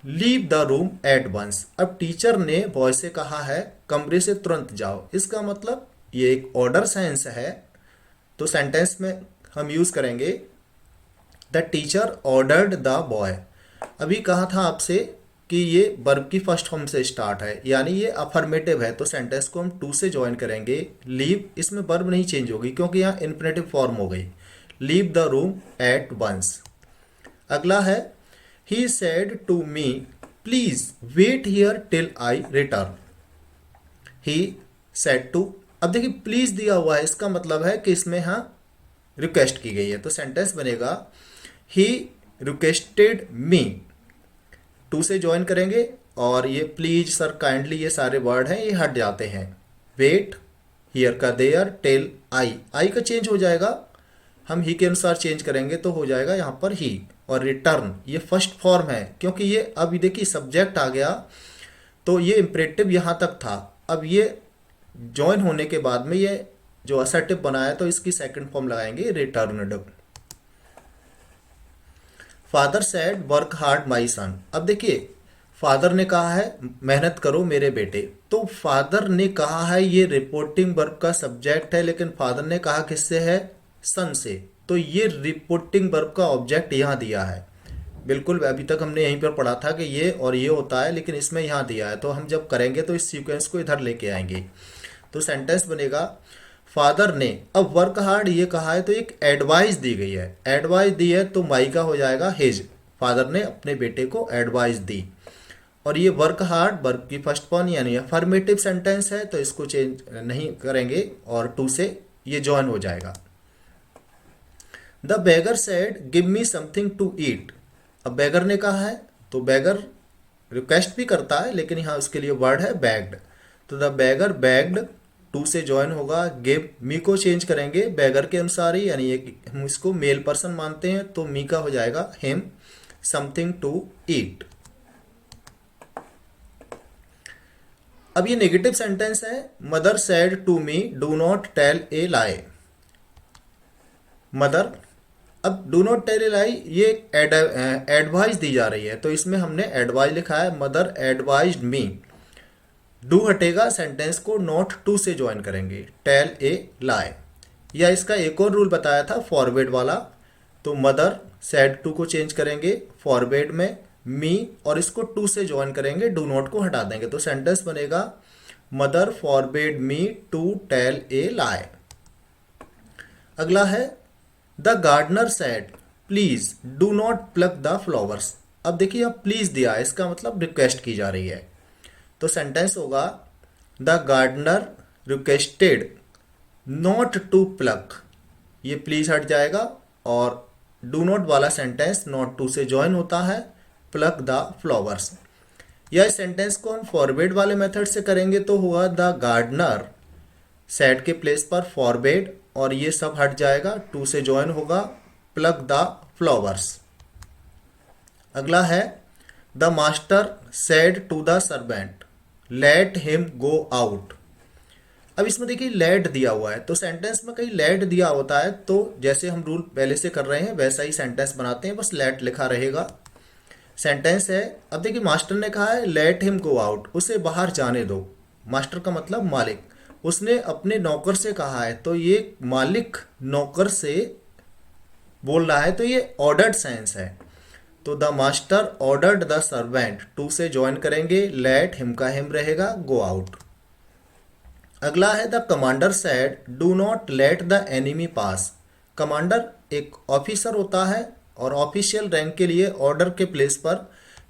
leave the room at once. अब टीचर ने बॉय से कहा है कमरे से तुरंत जाओ, इसका मतलब ये एक ऑर्डर सेंस है, तो सेंटेंस में हम यूज करेंगे the teacher ordered the boy. अभी कहा था आपसे कि ये वर्ब की फर्स्ट फॉर्म से स्टार्ट है, यानी ये अफर्मेटिव है, तो सेंटेंस को हम टू से ज्वाइन करेंगे। लीव, इसमें वर्ब नहीं चेंज होगी क्योंकि यहाँ इन्फिनेटिव फॉर्म हो गई। Leave the room at once. अगला है he said to me please wait here till I return. He said to, अब देखिए प्लीज दिया हुआ है, इसका मतलब है कि इसमें हाँ रिक्वेस्ट की गई है, तो सेंटेंस बनेगा ही रिक्वेस्टेड मी। टू से ज्वाइन करेंगे और ये प्लीज, सर, काइंडली, ये सारे वर्ड हैं, ये हट जाते हैं। वेट, हियर का देयर, टिल आई का चेंज हो जाएगा, हम ही के अनुसार चेंज करेंगे तो हो जाएगा यहाँ पर ही। और रिटर्न ये फर्स्ट फॉर्म है क्योंकि ये अभी देखिए सब्जेक्ट आ गया, तो ये इंपरेटिव यहाँ तक था, अब ये ज्वाइन होने के बाद में ये जो असर्टिव बनाया तो इसकी सेकंड फॉर्म लगाएंगे returned. Father said work hard my son. अब देखिए फादर ने कहा है मेहनत करो मेरे बेटे, तो फादर ने कहा है ये रिपोर्टिंग वर्ब का सब्जेक्ट है, लेकिन फादर ने कहा किससे है, सन से, तो ये रिपोर्टिंग वर्ब का ऑब्जेक्ट यहाँ दिया है। बिल्कुल अभी तक हमने यहीं पर पढ़ा था कि ये और ये होता है, लेकिन इसमें यहाँ दिया है, तो हम जब करेंगे तो इस सीक्वेंस को इधर लेके आएंगे। तो सेंटेंस बनेगा फादर ने, अब वर्क हार्ड ये कहा है तो एक एडवाइस दी गई है, एडवाइस दी है तो माई का हो जाएगा हिज, फादर ने अपने बेटे को एडवाइस दी। और ये वर्क हार्ड वर्ब की फर्स्ट फॉर्म यानी अफर्मेटिव सेंटेंस है, तो इसको चेंज नहीं करेंगे और टू से ये जॉइन हो जाएगा। The beggar said give me something to eat, अब बेगर ने कहा है तो बेगर रिक्वेस्ट भी करता है, लेकिन यहाँ उसके लिए वर्ड है बेग्ड, तो द बेगर बेग्ड टू से ज्वाइन होगा। गिव मी को चेंज करेंगे बेगर के अनुसार ही, यानी हम इसको मेल पर्सन मानते हैं, तो मी का हो जाएगा हिम समथिंग टू ईट। अब ये नेगेटिव सेंटेंस है, mother said to me do not tell a lie, mother, अब do not tell a lie ये एडवाइस दी जा रही है, तो इसमें हमने एडवाइस लिखा है, मदर एडवाइज्ड मी, डू हटेगा, सेंटेंस को नॉट टू से ज्वाइन करेंगे, टेल ए लाई। या इसका एक और रूल बताया था फॉरवर्ड वाला, तो मदर सेड टू को चेंज करेंगे फॉरवर्ड में मी, और इसको टू से ज्वाइन करेंगे, डू नॉट को हटा देंगे, तो सेंटेंस बनेगा mother forbade me to tell a lie. अगला है the gardener said please do not pluck the flowers, अब देखिए अब प्लीज दिया है, इसका मतलब रिक्वेस्ट की जा रही है, तो सेंटेंस होगा the gardener requested not to pluck, ये प्लीज हट जाएगा और डू नॉट वाला सेंटेंस नॉट टू से ज्वाइन होता है, प्लक द फ्लावर्स। या इस सेंटेंस को हम फॉरवर्ड वाले मेथड से करेंगे तो होगा द गार्डनर सेड के प्लेस पर फॉरवर्ड और ये सब हट जाएगा, टू से ज्वाइन होगा, प्लक द फ्लावर्स। अगला है the master said to the servant let him go out, अब इसमें देखिए लेट दिया हुआ है, तो सेंटेंस में कहीं लेट दिया होता है तो जैसे हम रूल पहले से कर रहे हैं वैसा ही सेंटेंस बनाते हैं, बस लेट लिखा रहेगा। सेंटेंस है, अब देखिए मास्टर ने कहा है लेट हिम गो आउट, उसे बाहर जाने दो, मास्टर का मतलब मालिक, उसने अपने नौकर से कहा है, तो ये मालिक नौकर से बोल रहा है, तो ये ऑर्डर्ड सेंस है, तो the master ordered the servant, to से ज्वाइन करेंगे, लेट हिम का हिम रहेगा, गो आउट। अगला है the commander said do not let the enemy pass, commander एक ऑफिसर होता है और ऑफिशियल रैंक के लिए ऑर्डर के प्लेस पर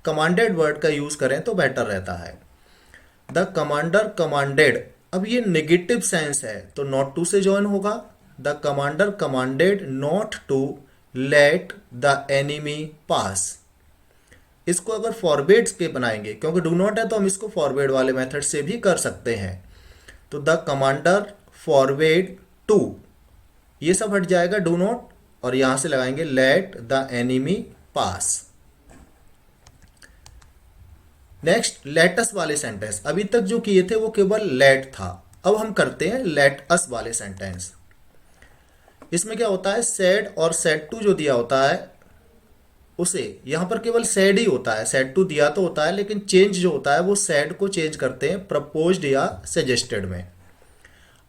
कमांडेड वर्ड का यूज करें तो बेटर रहता है। द कमांडर कमांडेड, अब ये नेगेटिव सेंस है तो नॉट टू से ज्वाइन होगा, the commander commanded not to let the enemy pass. इसको अगर फॉरवर्ड के बनाएंगे, क्योंकि डू नॉट है तो हम इसको फॉरवर्ड वाले मेथड से भी कर सकते हैं, तो द कमांडर फॉरवर्ड टू, ये सब हट जाएगा डू नॉट, और यहां से लगाएंगे let the enemy pass. Next let's वाले सेंटेंस, अभी तक जो किए थे वो केवल लेट था, अब हम करते हैं लेट अस वाले सेंटेंस। इसमें क्या होता है, सेड और सेड टू जो दिया होता है उसे यहां पर केवल सेड ही होता है, सेड टू दिया तो होता है लेकिन चेंज जो होता है वो सेड को चेंज करते हैं प्रपोज्ड या सजेस्टेड में,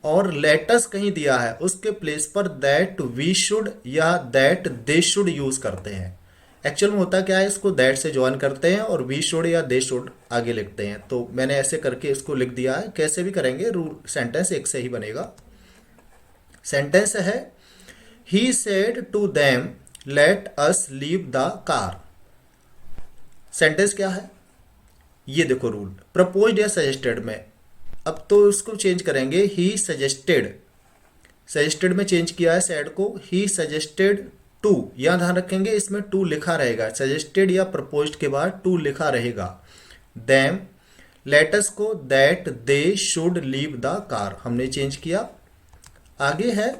और लेटस कहीं दिया है उसके प्लेस पर दैट वी शुड या दैट दे शुड यूज करते हैं। एक्चुअल में होता क्या है, इसको दैट से ज्वाइन करते हैं और वी शुड या दे शुड आगे लिखते हैं, तो मैंने ऐसे करके इसको लिख दिया है, कैसे भी करेंगे रूल सेंटेंस एक से ही बनेगा। सेंटेंस है he said to them let us leave the car, sentence क्या है ये देखो रूल, प्रपोज्ड या सजेस्टेड में, अब तो इसको चेंज करेंगे, ही सजेस्टेड, सजेस्टेड में चेंज किया है सेड को, ही सजेस्टेड टू, यहां ध्यान रखेंगे इसमें टू लिखा रहेगा, सजेस्टेड या प्रपोज्ड के बाद टू लिखा रहेगा, देम, लेटस को that they should leave the car हमने चेंज किया। आगे है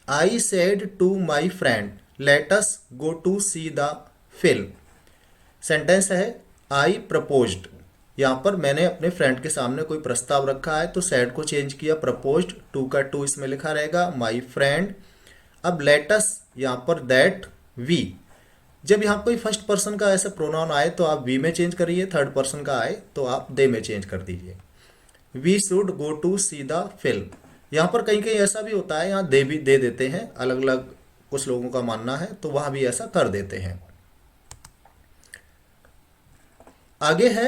I said to my friend let us go to see the film, sentence है आई प्रपोज्ड, यहां पर मैंने अपने फ्रेंड के सामने कोई प्रस्ताव रखा है तो सेड को चेंज किया प्रपोज्ड, टू का टू इसमें लिखा रहेगा, माई फ्रेंड। अब लेट अस यहां पर दैट वी, जब यहाँ कोई फर्स्ट पर्सन का ऐसा प्रोनाउन आए तो आप वी में चेंज करिए, थर्ड पर्सन का आए तो आप दे में चेंज कर दीजिए। We should go to see the film, यहाँ पर कहीं कहीं ऐसा भी होता है, यहाँ दे भी दे देते हैं, अलग अलग कुछ लोगों का मानना है तो वहाँ भी ऐसा कर देते हैं। आगे है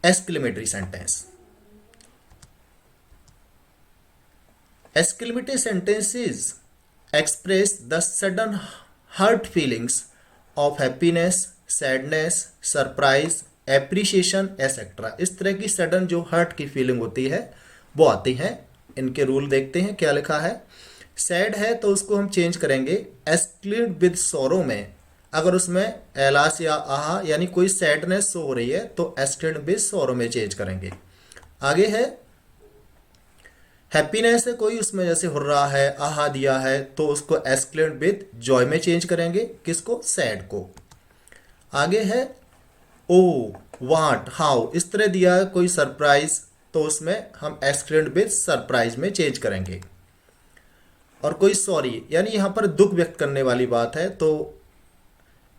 exclamatory sentence. Exclamatory sentences express the sudden hurt feelings of happiness, sadness, surprise, appreciation, etc. इस तरह की सडन जो हर्ट की फीलिंग होती है वो आती है। इनके रूल देखते हैं क्या लिखा है। सैड है तो उसको हम चेंज करेंगे एक्सक्लेम्ड विद सोरो में, अगर उसमें एलास या आहा यानी कोई सैडनेस शो हो रही है तो एक्सक्लेम्ड विद सोरो में चेंज करेंगे। आगे है हैप्पीनेस है कोई, उसमें जैसे हुर्रा है, आहा दिया है तो उसको एक्सक्लेम्ड विद जॉय में चेंज करेंगे, किसको, सैड को। आगे है ओ, वाट, हाउ, इस तरह दिया है कोई सरप्राइज तो उसमें हम एक्सक्लेम्ड विद सरप्राइज में चेंज करेंगे। और कोई सॉरी यानी यहाँ पर दुख व्यक्त करने वाली बात है तो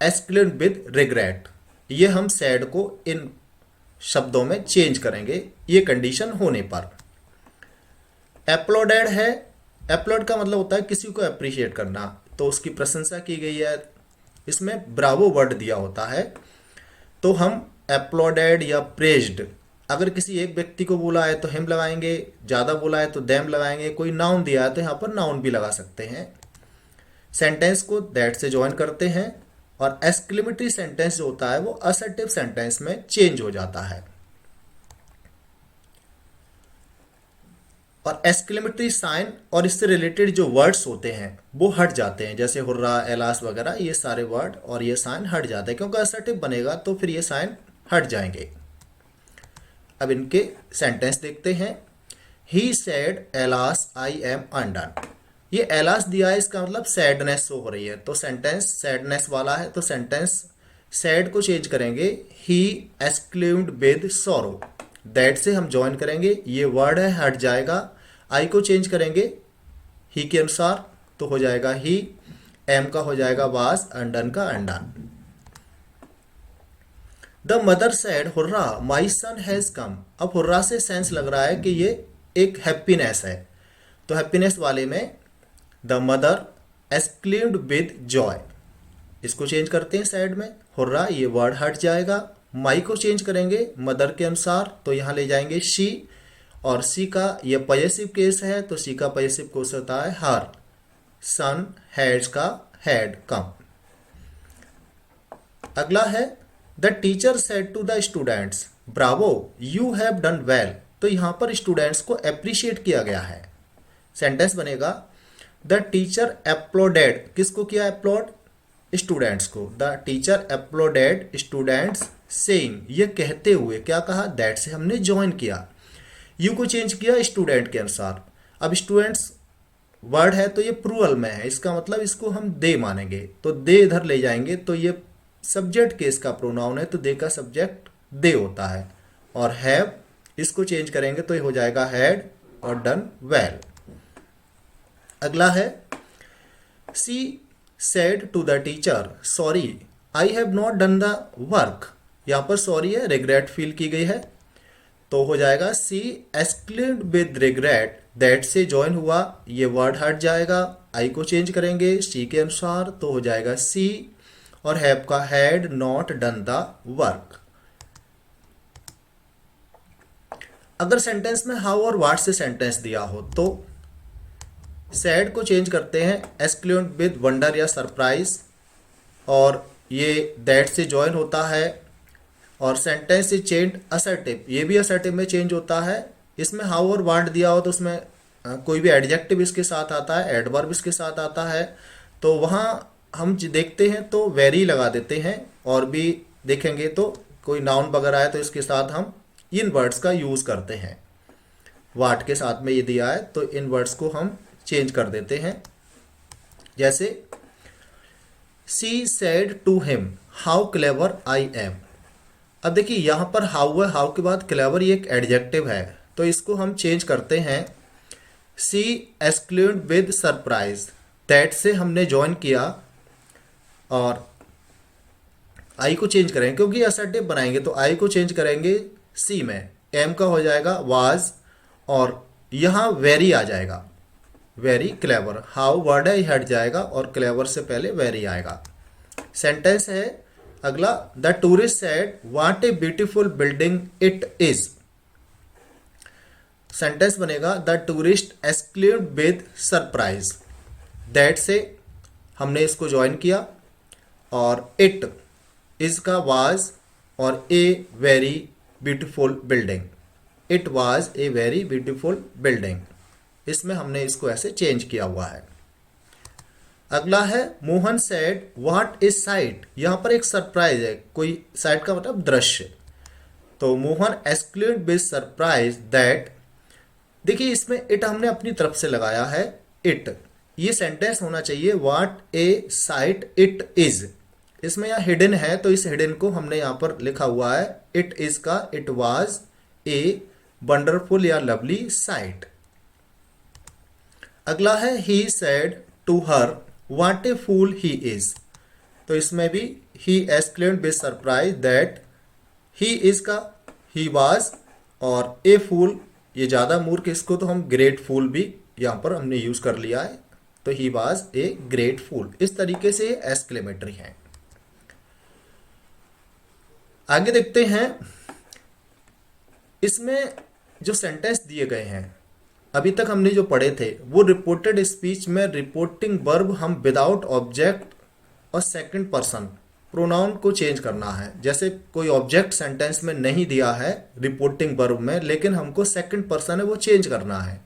एक्सक्लेम्ड विद रिग्रेट, ये हम सैड को इन शब्दों में चेंज करेंगे ये कंडीशन होने पर। एप्लॉडेड है, एप्लॉड का मतलब होता है किसी को अप्रिशिएट करना, तो उसकी प्रशंसा की गई है, इसमें ब्रावो वर्ड दिया होता है तो हम एप्लॉडेड या प्रेज्ड, अगर किसी एक व्यक्ति को बोला है तो हिम लगाएंगे, ज़्यादा बोला है तो देम लगाएंगे, कोई नाउन दिया है तो यहाँ पर नाउन भी लगा सकते हैं। सेंटेंस को दैट से ज्वाइन करते हैं और एक्सक्लेमेटरी सेंटेंस जो होता है वो असर्टिव सेंटेंस में चेंज हो जाता है। और एक्सक्लेमेटरी साइन और इससे रिलेटेड जो वर्ड्स होते हैं वो हट जाते हैं, जैसे हुर्रा, एलास वगैरह, ये सारे वर्ड और ये साइन हट जाते हैं क्योंकि असर्टिव बनेगा तो फिर ये साइन हट जाएंगे। अब इनके सेंटेंस देखते हैं। He said alas I am undone, ये एलास दिया है इसका मतलब सैडनेस शो हो रही है तो सेंटेंस सैडनेस वाला है तो सेंटेंस सैड को चेंज करेंगे ही एक्सक्लेम्ड विद सॉरो, दैट से हम ज्वाइन करेंगे, ये वर्ड है हट जाएगा। आई को चेंज करेंगे ही के अनुसार तो हो जाएगा ही, एम का हो जाएगा वाज, अंडन का undone. The mother said hurrah my son has come, अब हुर्रा से सेंस लग रहा है कि ये एक हैप्पीनेस है तो हैप्पीनेस वाले में the mother exclaimed with Joy, इसको चेंज करते हैं साइड में, हुर्रा ये वर्ड हट जाएगा। माई को चेंज करेंगे मदर के अनुसार तो यहाँ ले जाएंगे शी, और सी का ये पॉजेसिव केस है तो सी का पॉजेसिव केस होता है हर, सन हैज का हैड कम। अगला है the teacher said to the students bravo you have done well, तो यहाँ पर स्टूडेंट्स को अप्रिशिएट किया गया है। सेंटेंस बनेगा द टीचर एप्लॉडेड, किसको किया अप्लॉड, स्टूडेंट्स को। The teacher applauded students saying, ये कहते हुए क्या कहा, दैट से हमने ज्वाइन किया। यू को चेंज किया स्टूडेंट के अनुसार, अब स्टूडेंट्स वर्ड है तो ये प्लूरल में है, इसका मतलब इसको हम दे मानेंगे तो दे इधर ले जाएंगे तो ये सब्जेक्ट केस का प्रोनाउन है तो दे का सब्जेक्ट दे होता है। और हैव इसको चेंज करेंगे तो ये हो जाएगा हैड और डन वेल। अगला है she said to the teacher sorry I have not done the work, यहाँ पर सॉरी है, रिग्रेट फील की गई है तो हो जाएगा सी एक्सक्लेम्ड विद रिग्रेट, दैट से ज्वाइन हुआ, ये वर्ड हट जाएगा। आई को चेंज करेंगे सी के अनुसार तो हो जाएगा सी, और हैव का had not done the work. अगर सेंटेंस में हाउ और व्हाट से सेंटेंस दिया हो तो सैड को चेंज करते हैं एक्सक्लेम्ड विद वंडर या सरप्राइज, और ये दैट से ज्वाइन होता है। और सेंटेंस इज चेंज असर्टिव, ये भी असर्टिव में चेंज होता है। इसमें हाउ और व्हाट दिया हो तो उसमें कोई भी एडजेक्टिव इसके साथ आता है, एडवर्ब इसके साथ आता है, तो वहाँ हम देखते हैं तो वेरी लगा देते हैं, और भी देखेंगे तो कोई नाउन वगैरह है तो इसके साथ हम इन वर्ड्स का यूज़ करते हैं। वाट के साथ में ये दिया है तो इन वर्ड्स को हम चेंज कर देते हैं। जैसे she said to him how clever I am, अब देखिए यहाँ पर हाउ है, हाउ के बाद क्लेवर ये एक एडजेक्टिव है तो इसको हम चेंज करते हैं सी एक्सक्लेम्ड विद सरप्राइज, दैट से हमने ज्वाइन किया, और आई को चेंज करेंगे क्योंकि असर्टिव बनाएंगे तो आई को चेंज करेंगे सी में, एम का हो जाएगा वाज, और यहाँ वेरी आ जाएगा, वेरी क्लेवर। हाउ वर्ड है हट जाएगा और क्लेवर से पहले वेरी आएगा। सेंटेंस है अगला, the tourist said what a beautiful building it is. Sentence बनेगा the tourist exclaimed with surprise. That से हमने इसको ज्वाइन किया और इट इज का वाज और a very beautiful building, it was a very beautiful building, इसमें हमने इसको ऐसे चेंज किया हुआ है। अगला है Mohan said what is site. यहां पर एक सरप्राइज है, कोई साइट का मतलब दृश्य, तो Mohan exclaimed with surprise that. देखिए इसमें इट हमने अपनी तरफ से लगाया है, इट, ये सेंटेंस होना चाहिए what A site it is. इसमें यहाँ हिडन है तो इस हिडन को हमने यहाँ पर लिखा हुआ है इट इज का इट वाज ए वंडरफुल या लवली साइट। अगला है he said to her what a fool he is. तो इसमें भी he exclaimed with surprise that, he is का ही वाज और ए फूल, ये ज़्यादा मूर्ख, इसको तो हम ग्रेट फूल भी यहाँ पर हमने यूज़ कर लिया है, तो ही वाज ए ग्रेट फूल। इस तरीके से एक्सक्लेमेटरी है। आगे देखते हैं, इसमें जो सेंटेंस दिए गए हैं अभी तक हमने जो पढ़े थे वो रिपोर्टेड स्पीच में रिपोर्टिंग वर्ब हम विदाउट ऑब्जेक्ट और सेकंड पर्सन प्रोनाउन को चेंज करना है। जैसे कोई ऑब्जेक्ट सेंटेंस में नहीं दिया है रिपोर्टिंग वर्ब में, लेकिन हमको सेकंड पर्सन है वो चेंज करना है।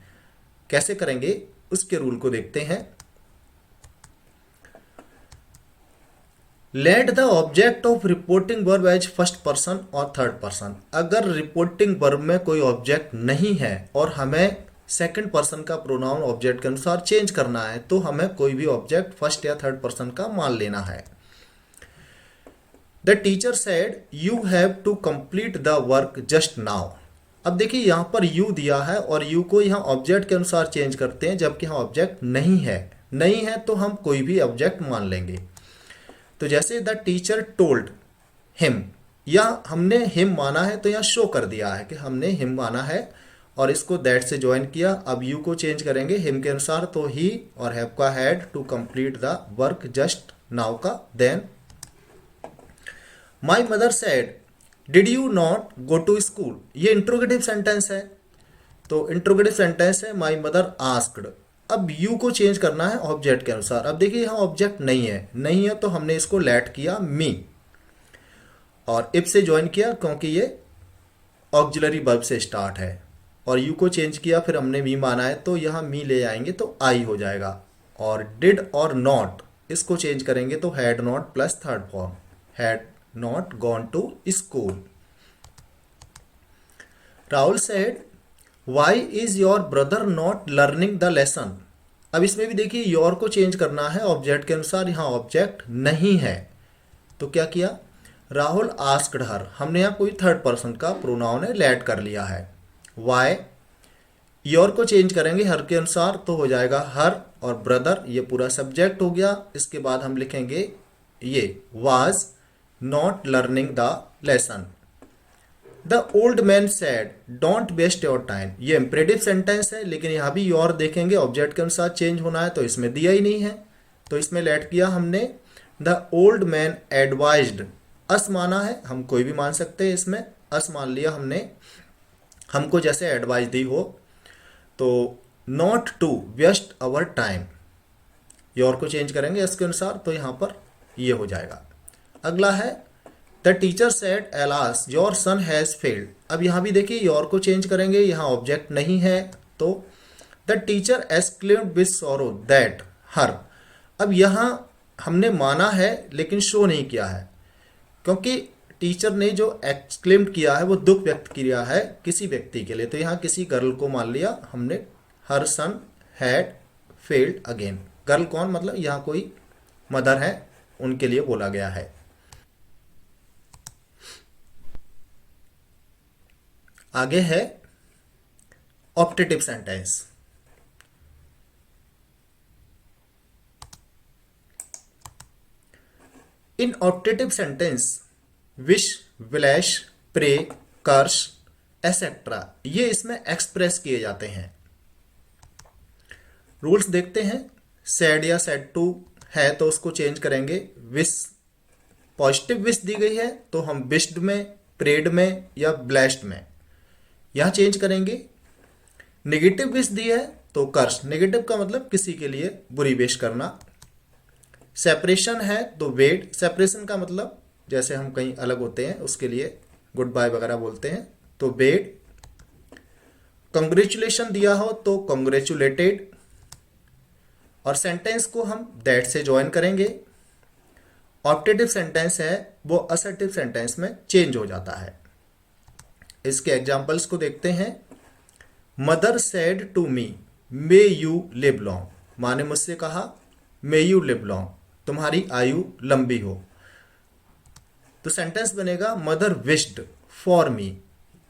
कैसे करेंगे उसके रूल को देखते हैं। Let the object of reporting verb as first person और थर्ड पर्सन। अगर रिपोर्टिंग वर्ब में कोई ऑब्जेक्ट नहीं है और हमें सेकंड पर्सन का प्रोनाउन ऑब्जेक्ट के अनुसार चेंज करना है तो हमें कोई भी ऑब्जेक्ट फर्स्ट या थर्ड पर्सन का मान लेना है। The teacher said you have to complete the work just now. अब देखिए यहां पर यू दिया है और यू को यहां ऑब्जेक्ट के अनुसार चेंज करते हैं, जबकि यहां ऑब्जेक्ट नहीं है तो हम कोई भी ऑब्जेक्ट मान लेंगे। तो जैसे द टीचर टोल्ड हिम, या हमने हिम माना है तो यहाँ शो कर दिया है कि हमने हिम माना है और इसको दैट से ज्वाइन किया। अब यू को चेंज करेंगे हिम के अनुसार, तो ही और हैव का had to complete the work just now का then. My mother said did you not go to school. ये इंट्रोगेटिव सेंटेंस है, तो इंट्रोगेटिव सेंटेंस है माई मदर आस्क्ड। अब यू को चेंज करना है ऑब्जेक्ट के अनुसार। अब देखिए यहाँ ऑब्जेक्ट नहीं है तो हमने इसको लेट किया मी और इफ से ज्वाइन किया क्योंकि ये ऑक्सिलरी वर्ब से स्टार्ट है, और यू को चेंज किया फिर हमने मी माना है तो यहाँ मी ले आएंगे तो आई हो जाएगा। और डिड और नॉट इसको चेंज करेंगे तो had not plus third form, had not gone to school. Rahul said why is your brother not learning the lesson. अब इसमें भी देखिए योर को चेंज करना है ऑब्जेक्ट के अनुसार, यहाँ ऑब्जेक्ट नहीं है तो क्या किया, राहुल आस्क्ड हर, हमने यहाँ कोई थर्ड पर्सन का प्रोनाउन है लेट कर लिया है। वाई योर को चेंज करेंगे हर के अनुसार तो हो जाएगा हर, और ब्रदर ये पूरा सब्जेक्ट हो गया। इसके बाद हम लिखेंगे ये was not learning the lesson. The old man said don't waste your time. ये इम्परेटिव सेंटेंस है लेकिन यहाँ भी योर देखेंगे ऑब्जेक्ट के अनुसार चेंज होना है तो इसमें दिया ही नहीं है तो इसमें लेट किया हमने। द ओल्ड मैन एडवाइज्ड, अस माना है, हम कोई भी मान सकते हैं, इसमें अस मान लिया हमने, हमको जैसे एडवाइस दी हो। तो not to waste our time, your को चेंज करेंगे इसके अनुसार तो यहाँ पर ये हो जाएगा। अगला है the teacher said alas your son has failed. अब यहाँ भी देखिए योर को चेंज करेंगे, यहाँ ऑब्जेक्ट नहीं है तो the teacher exclaimed with sorrow that her. अब यहाँ हमने माना है लेकिन शो नहीं किया है क्योंकि टीचर ने जो एक्सक्लेम्ड किया है वो दुख व्यक्त किया है किसी व्यक्ति के लिए, तो यहाँ किसी गर्ल को मान लिया हमने, हर सन हैड फेल्ड अगेन। गर्ल कौन, मतलब यहाँ कोई मदर है उनके लिए बोला गया है। आगे है ऑप्टेटिव सेंटेंस। इन ऑप्टेटिव सेंटेंस विश, विलैश, प्रे, कर्स एसेट्रा ये इसमें एक्सप्रेस किए जाते हैं। रूल्स देखते हैं। सैड या सैड टू है तो उसको चेंज करेंगे विश। पॉजिटिव विश दी गई है तो हम विश्ड में, प्रेड में या ब्लेस्ड में यहां चेंज करेंगे। नेगेटिव विश दी है तो कर्स, नेगेटिव का मतलब किसी के लिए बुरी विश करना। सेपरेशन है तो वेड, सेपरेशन का मतलब जैसे हम कहीं अलग होते हैं उसके लिए गुड बाय वगैरह बोलते हैं तो वेड। कंग्रेचुलेशन दिया हो तो कंग्रेचुलेटेड, और सेंटेंस को हम दैट से ज्वाइन करेंगे। ऑप्टेटिव सेंटेंस है वो असर्टिव सेंटेंस में चेंज हो जाता है। इसके एग्जांपल्स को देखते हैं। Mother said to me may you live long, माँ ने मुझसे कहा मे यू लिव लॉन्ग, तुम्हारी आयु लंबी हो। तो सेंटेंस बनेगा मदर विश्ड फॉर मी,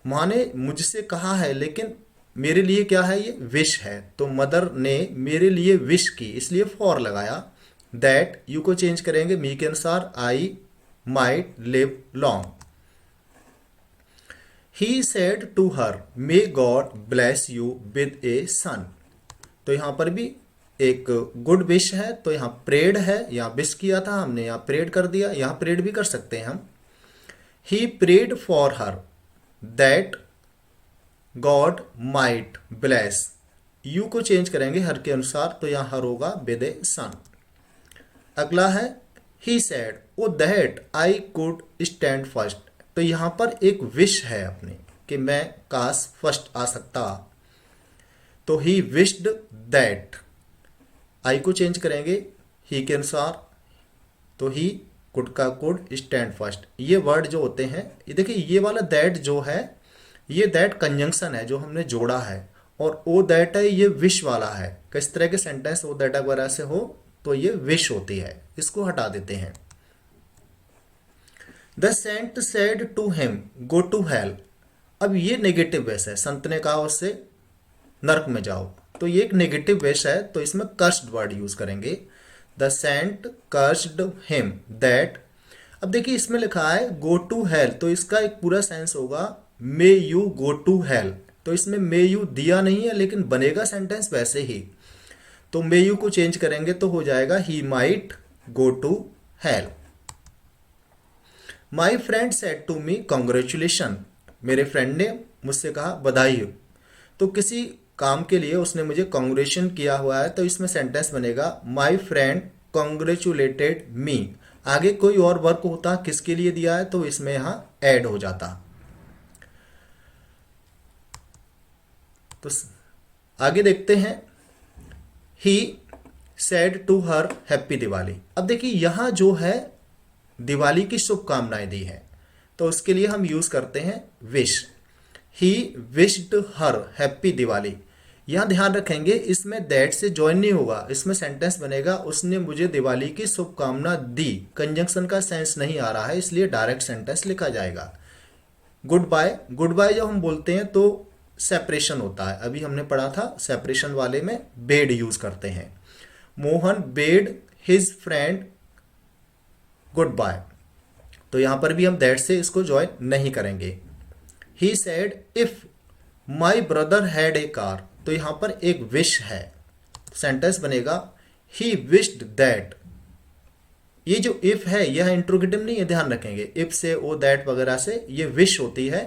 माँ ने मुझसे कहा है लेकिन मेरे लिए क्या है, ये विश है, तो मदर ने मेरे लिए विश की इसलिए फॉर लगाया। दैट यू को चेंज करेंगे मी के अनुसार, I might live long. He said to her may God bless you with a son, तो यहां पर भी एक गुड विश है तो यहां प्रेड है, यहां विश किया था हमने, यहां प्रेड कर दिया, यहां प्रेड भी कर सकते हैं हम। He prayed for her that God might bless, you को चेंज करेंगे हर के अनुसार तो यहां हर होगा विद ए सन। अगला है he said O that I could stand first, तो यहां पर एक विश है अपनी कि मैं काश फर्स्ट आ सकता, तो ही विश्ड दैट, आई को चेंज करेंगे ही के अनुसार तो ही कुड का कुड स्टैंड फर्स्ट। ये वर्ड जो होते हैं ये देखिए, ये वाला दैट जो है ये दैट कंजंक्शन है जो हमने जोड़ा है, और ओ दैट है ये विश वाला है। किस तरह के सेंटेंस ओ दैट वगैरह से हो तो ये विश होती है, इसको हटा देते हैं। The saint said to him go to hell, अब ये नेगेटिव वैस है, संत ने कहा उससे नर्क में जाओ, तो ये एक नेगेटिव वैश है तो इसमें कर्स्ड वर्ड यूज करेंगे। The saint cursed him that, अब देखिए इसमें लिखा है गो टू हेल तो इसका एक पूरा सेंस होगा may you go to hell, तो इसमें मे यू दिया नहीं है लेकिन बनेगा सेंटेंस वैसे ही, तो मे यू को चेंज करेंगे तो हो जाएगा he might go to hell. My friend said to me congratulation, मेरे फ्रेंड ने मुझसे कहा बधाई हो, तो किसी काम के लिए उसने मुझे कॉन्ग्रेचुलेशन किया हुआ है तो इसमें सेंटेंस बनेगा माई फ्रेंड कॉन्ग्रेचुलेटेड मी। आगे कोई और वर्क होता किसके लिए दिया है तो इसमें यहां ऐड हो जाता। तो आगे देखते हैं। He said to her happy Diwali, अब देखिए यहां जो है दिवाली की शुभकामनाएं दी है तो उसके लिए हम यूज करते हैं wish. He wished her happy Diwali, यहां ध्यान रखेंगे इसमें दैट से ज्वाइन नहीं होगा, इसमें सेंटेंस बनेगा उसने मुझे दिवाली की शुभकामना दी, कंजंक्शन का सेंस नहीं आ रहा है इसलिए डायरेक्ट सेंटेंस लिखा जाएगा। गुड बाय, गुड बाय जब हम बोलते हैं तो सेपरेशन होता है, अभी हमने पढ़ा था सेपरेशन वाले में बेड यूज करते हैं। Mohan bade his friend goodbye, तो यहां पर भी हम दैट से इसको ज्वाइन नहीं करेंगे। He said if my brother had a car, तो यहां पर एक विश है, सेंटेंस बनेगा ही विश्ड दैट, ये जो इफ है यह इंट्रोगेटिव नहीं है, ध्यान रखेंगे इफ से ओ दैट वगैरह से ये विश होती है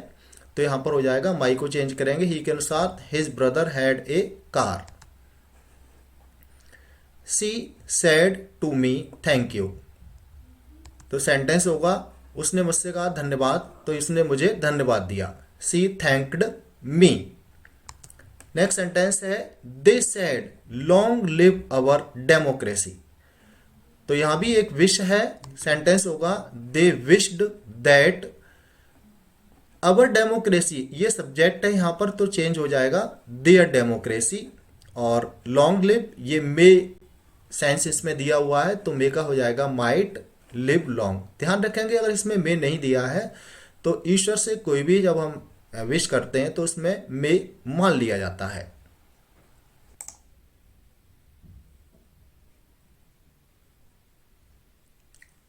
तो यहां पर हो जाएगा माई को चेंज करेंगे ही के अनुसार his brother had a car. She said to me thank you, तो सेंटेंस होगा उसने मुझसे कहा धन्यवाद तो इसने मुझे धन्यवाद दिया, सी थैंक्ड मी। नेक्स्ट सेंटेंस है they said long live our democracy, तो यहां भी एक विश है, सेंटेंस होगा दे विश्ड दैट अवर डेमोक्रेसी, ये सब्जेक्ट है यहां पर तो चेंज हो जाएगा देयर डेमोक्रेसी, और लॉन्ग लिव ये मे सेंस इसमें दिया हुआ है तो मे का हो जाएगा माइट लिव लॉन्ग। ध्यान रखेंगे अगर इसमें मे नहीं दिया है तो ईश्वर से कोई भी जब हम विश करते हैं तो उसमें मे मान लिया जाता है।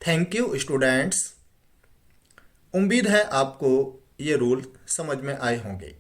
Thank you students. उम्मीद है आपको ये रूल समझ में आए होंगे।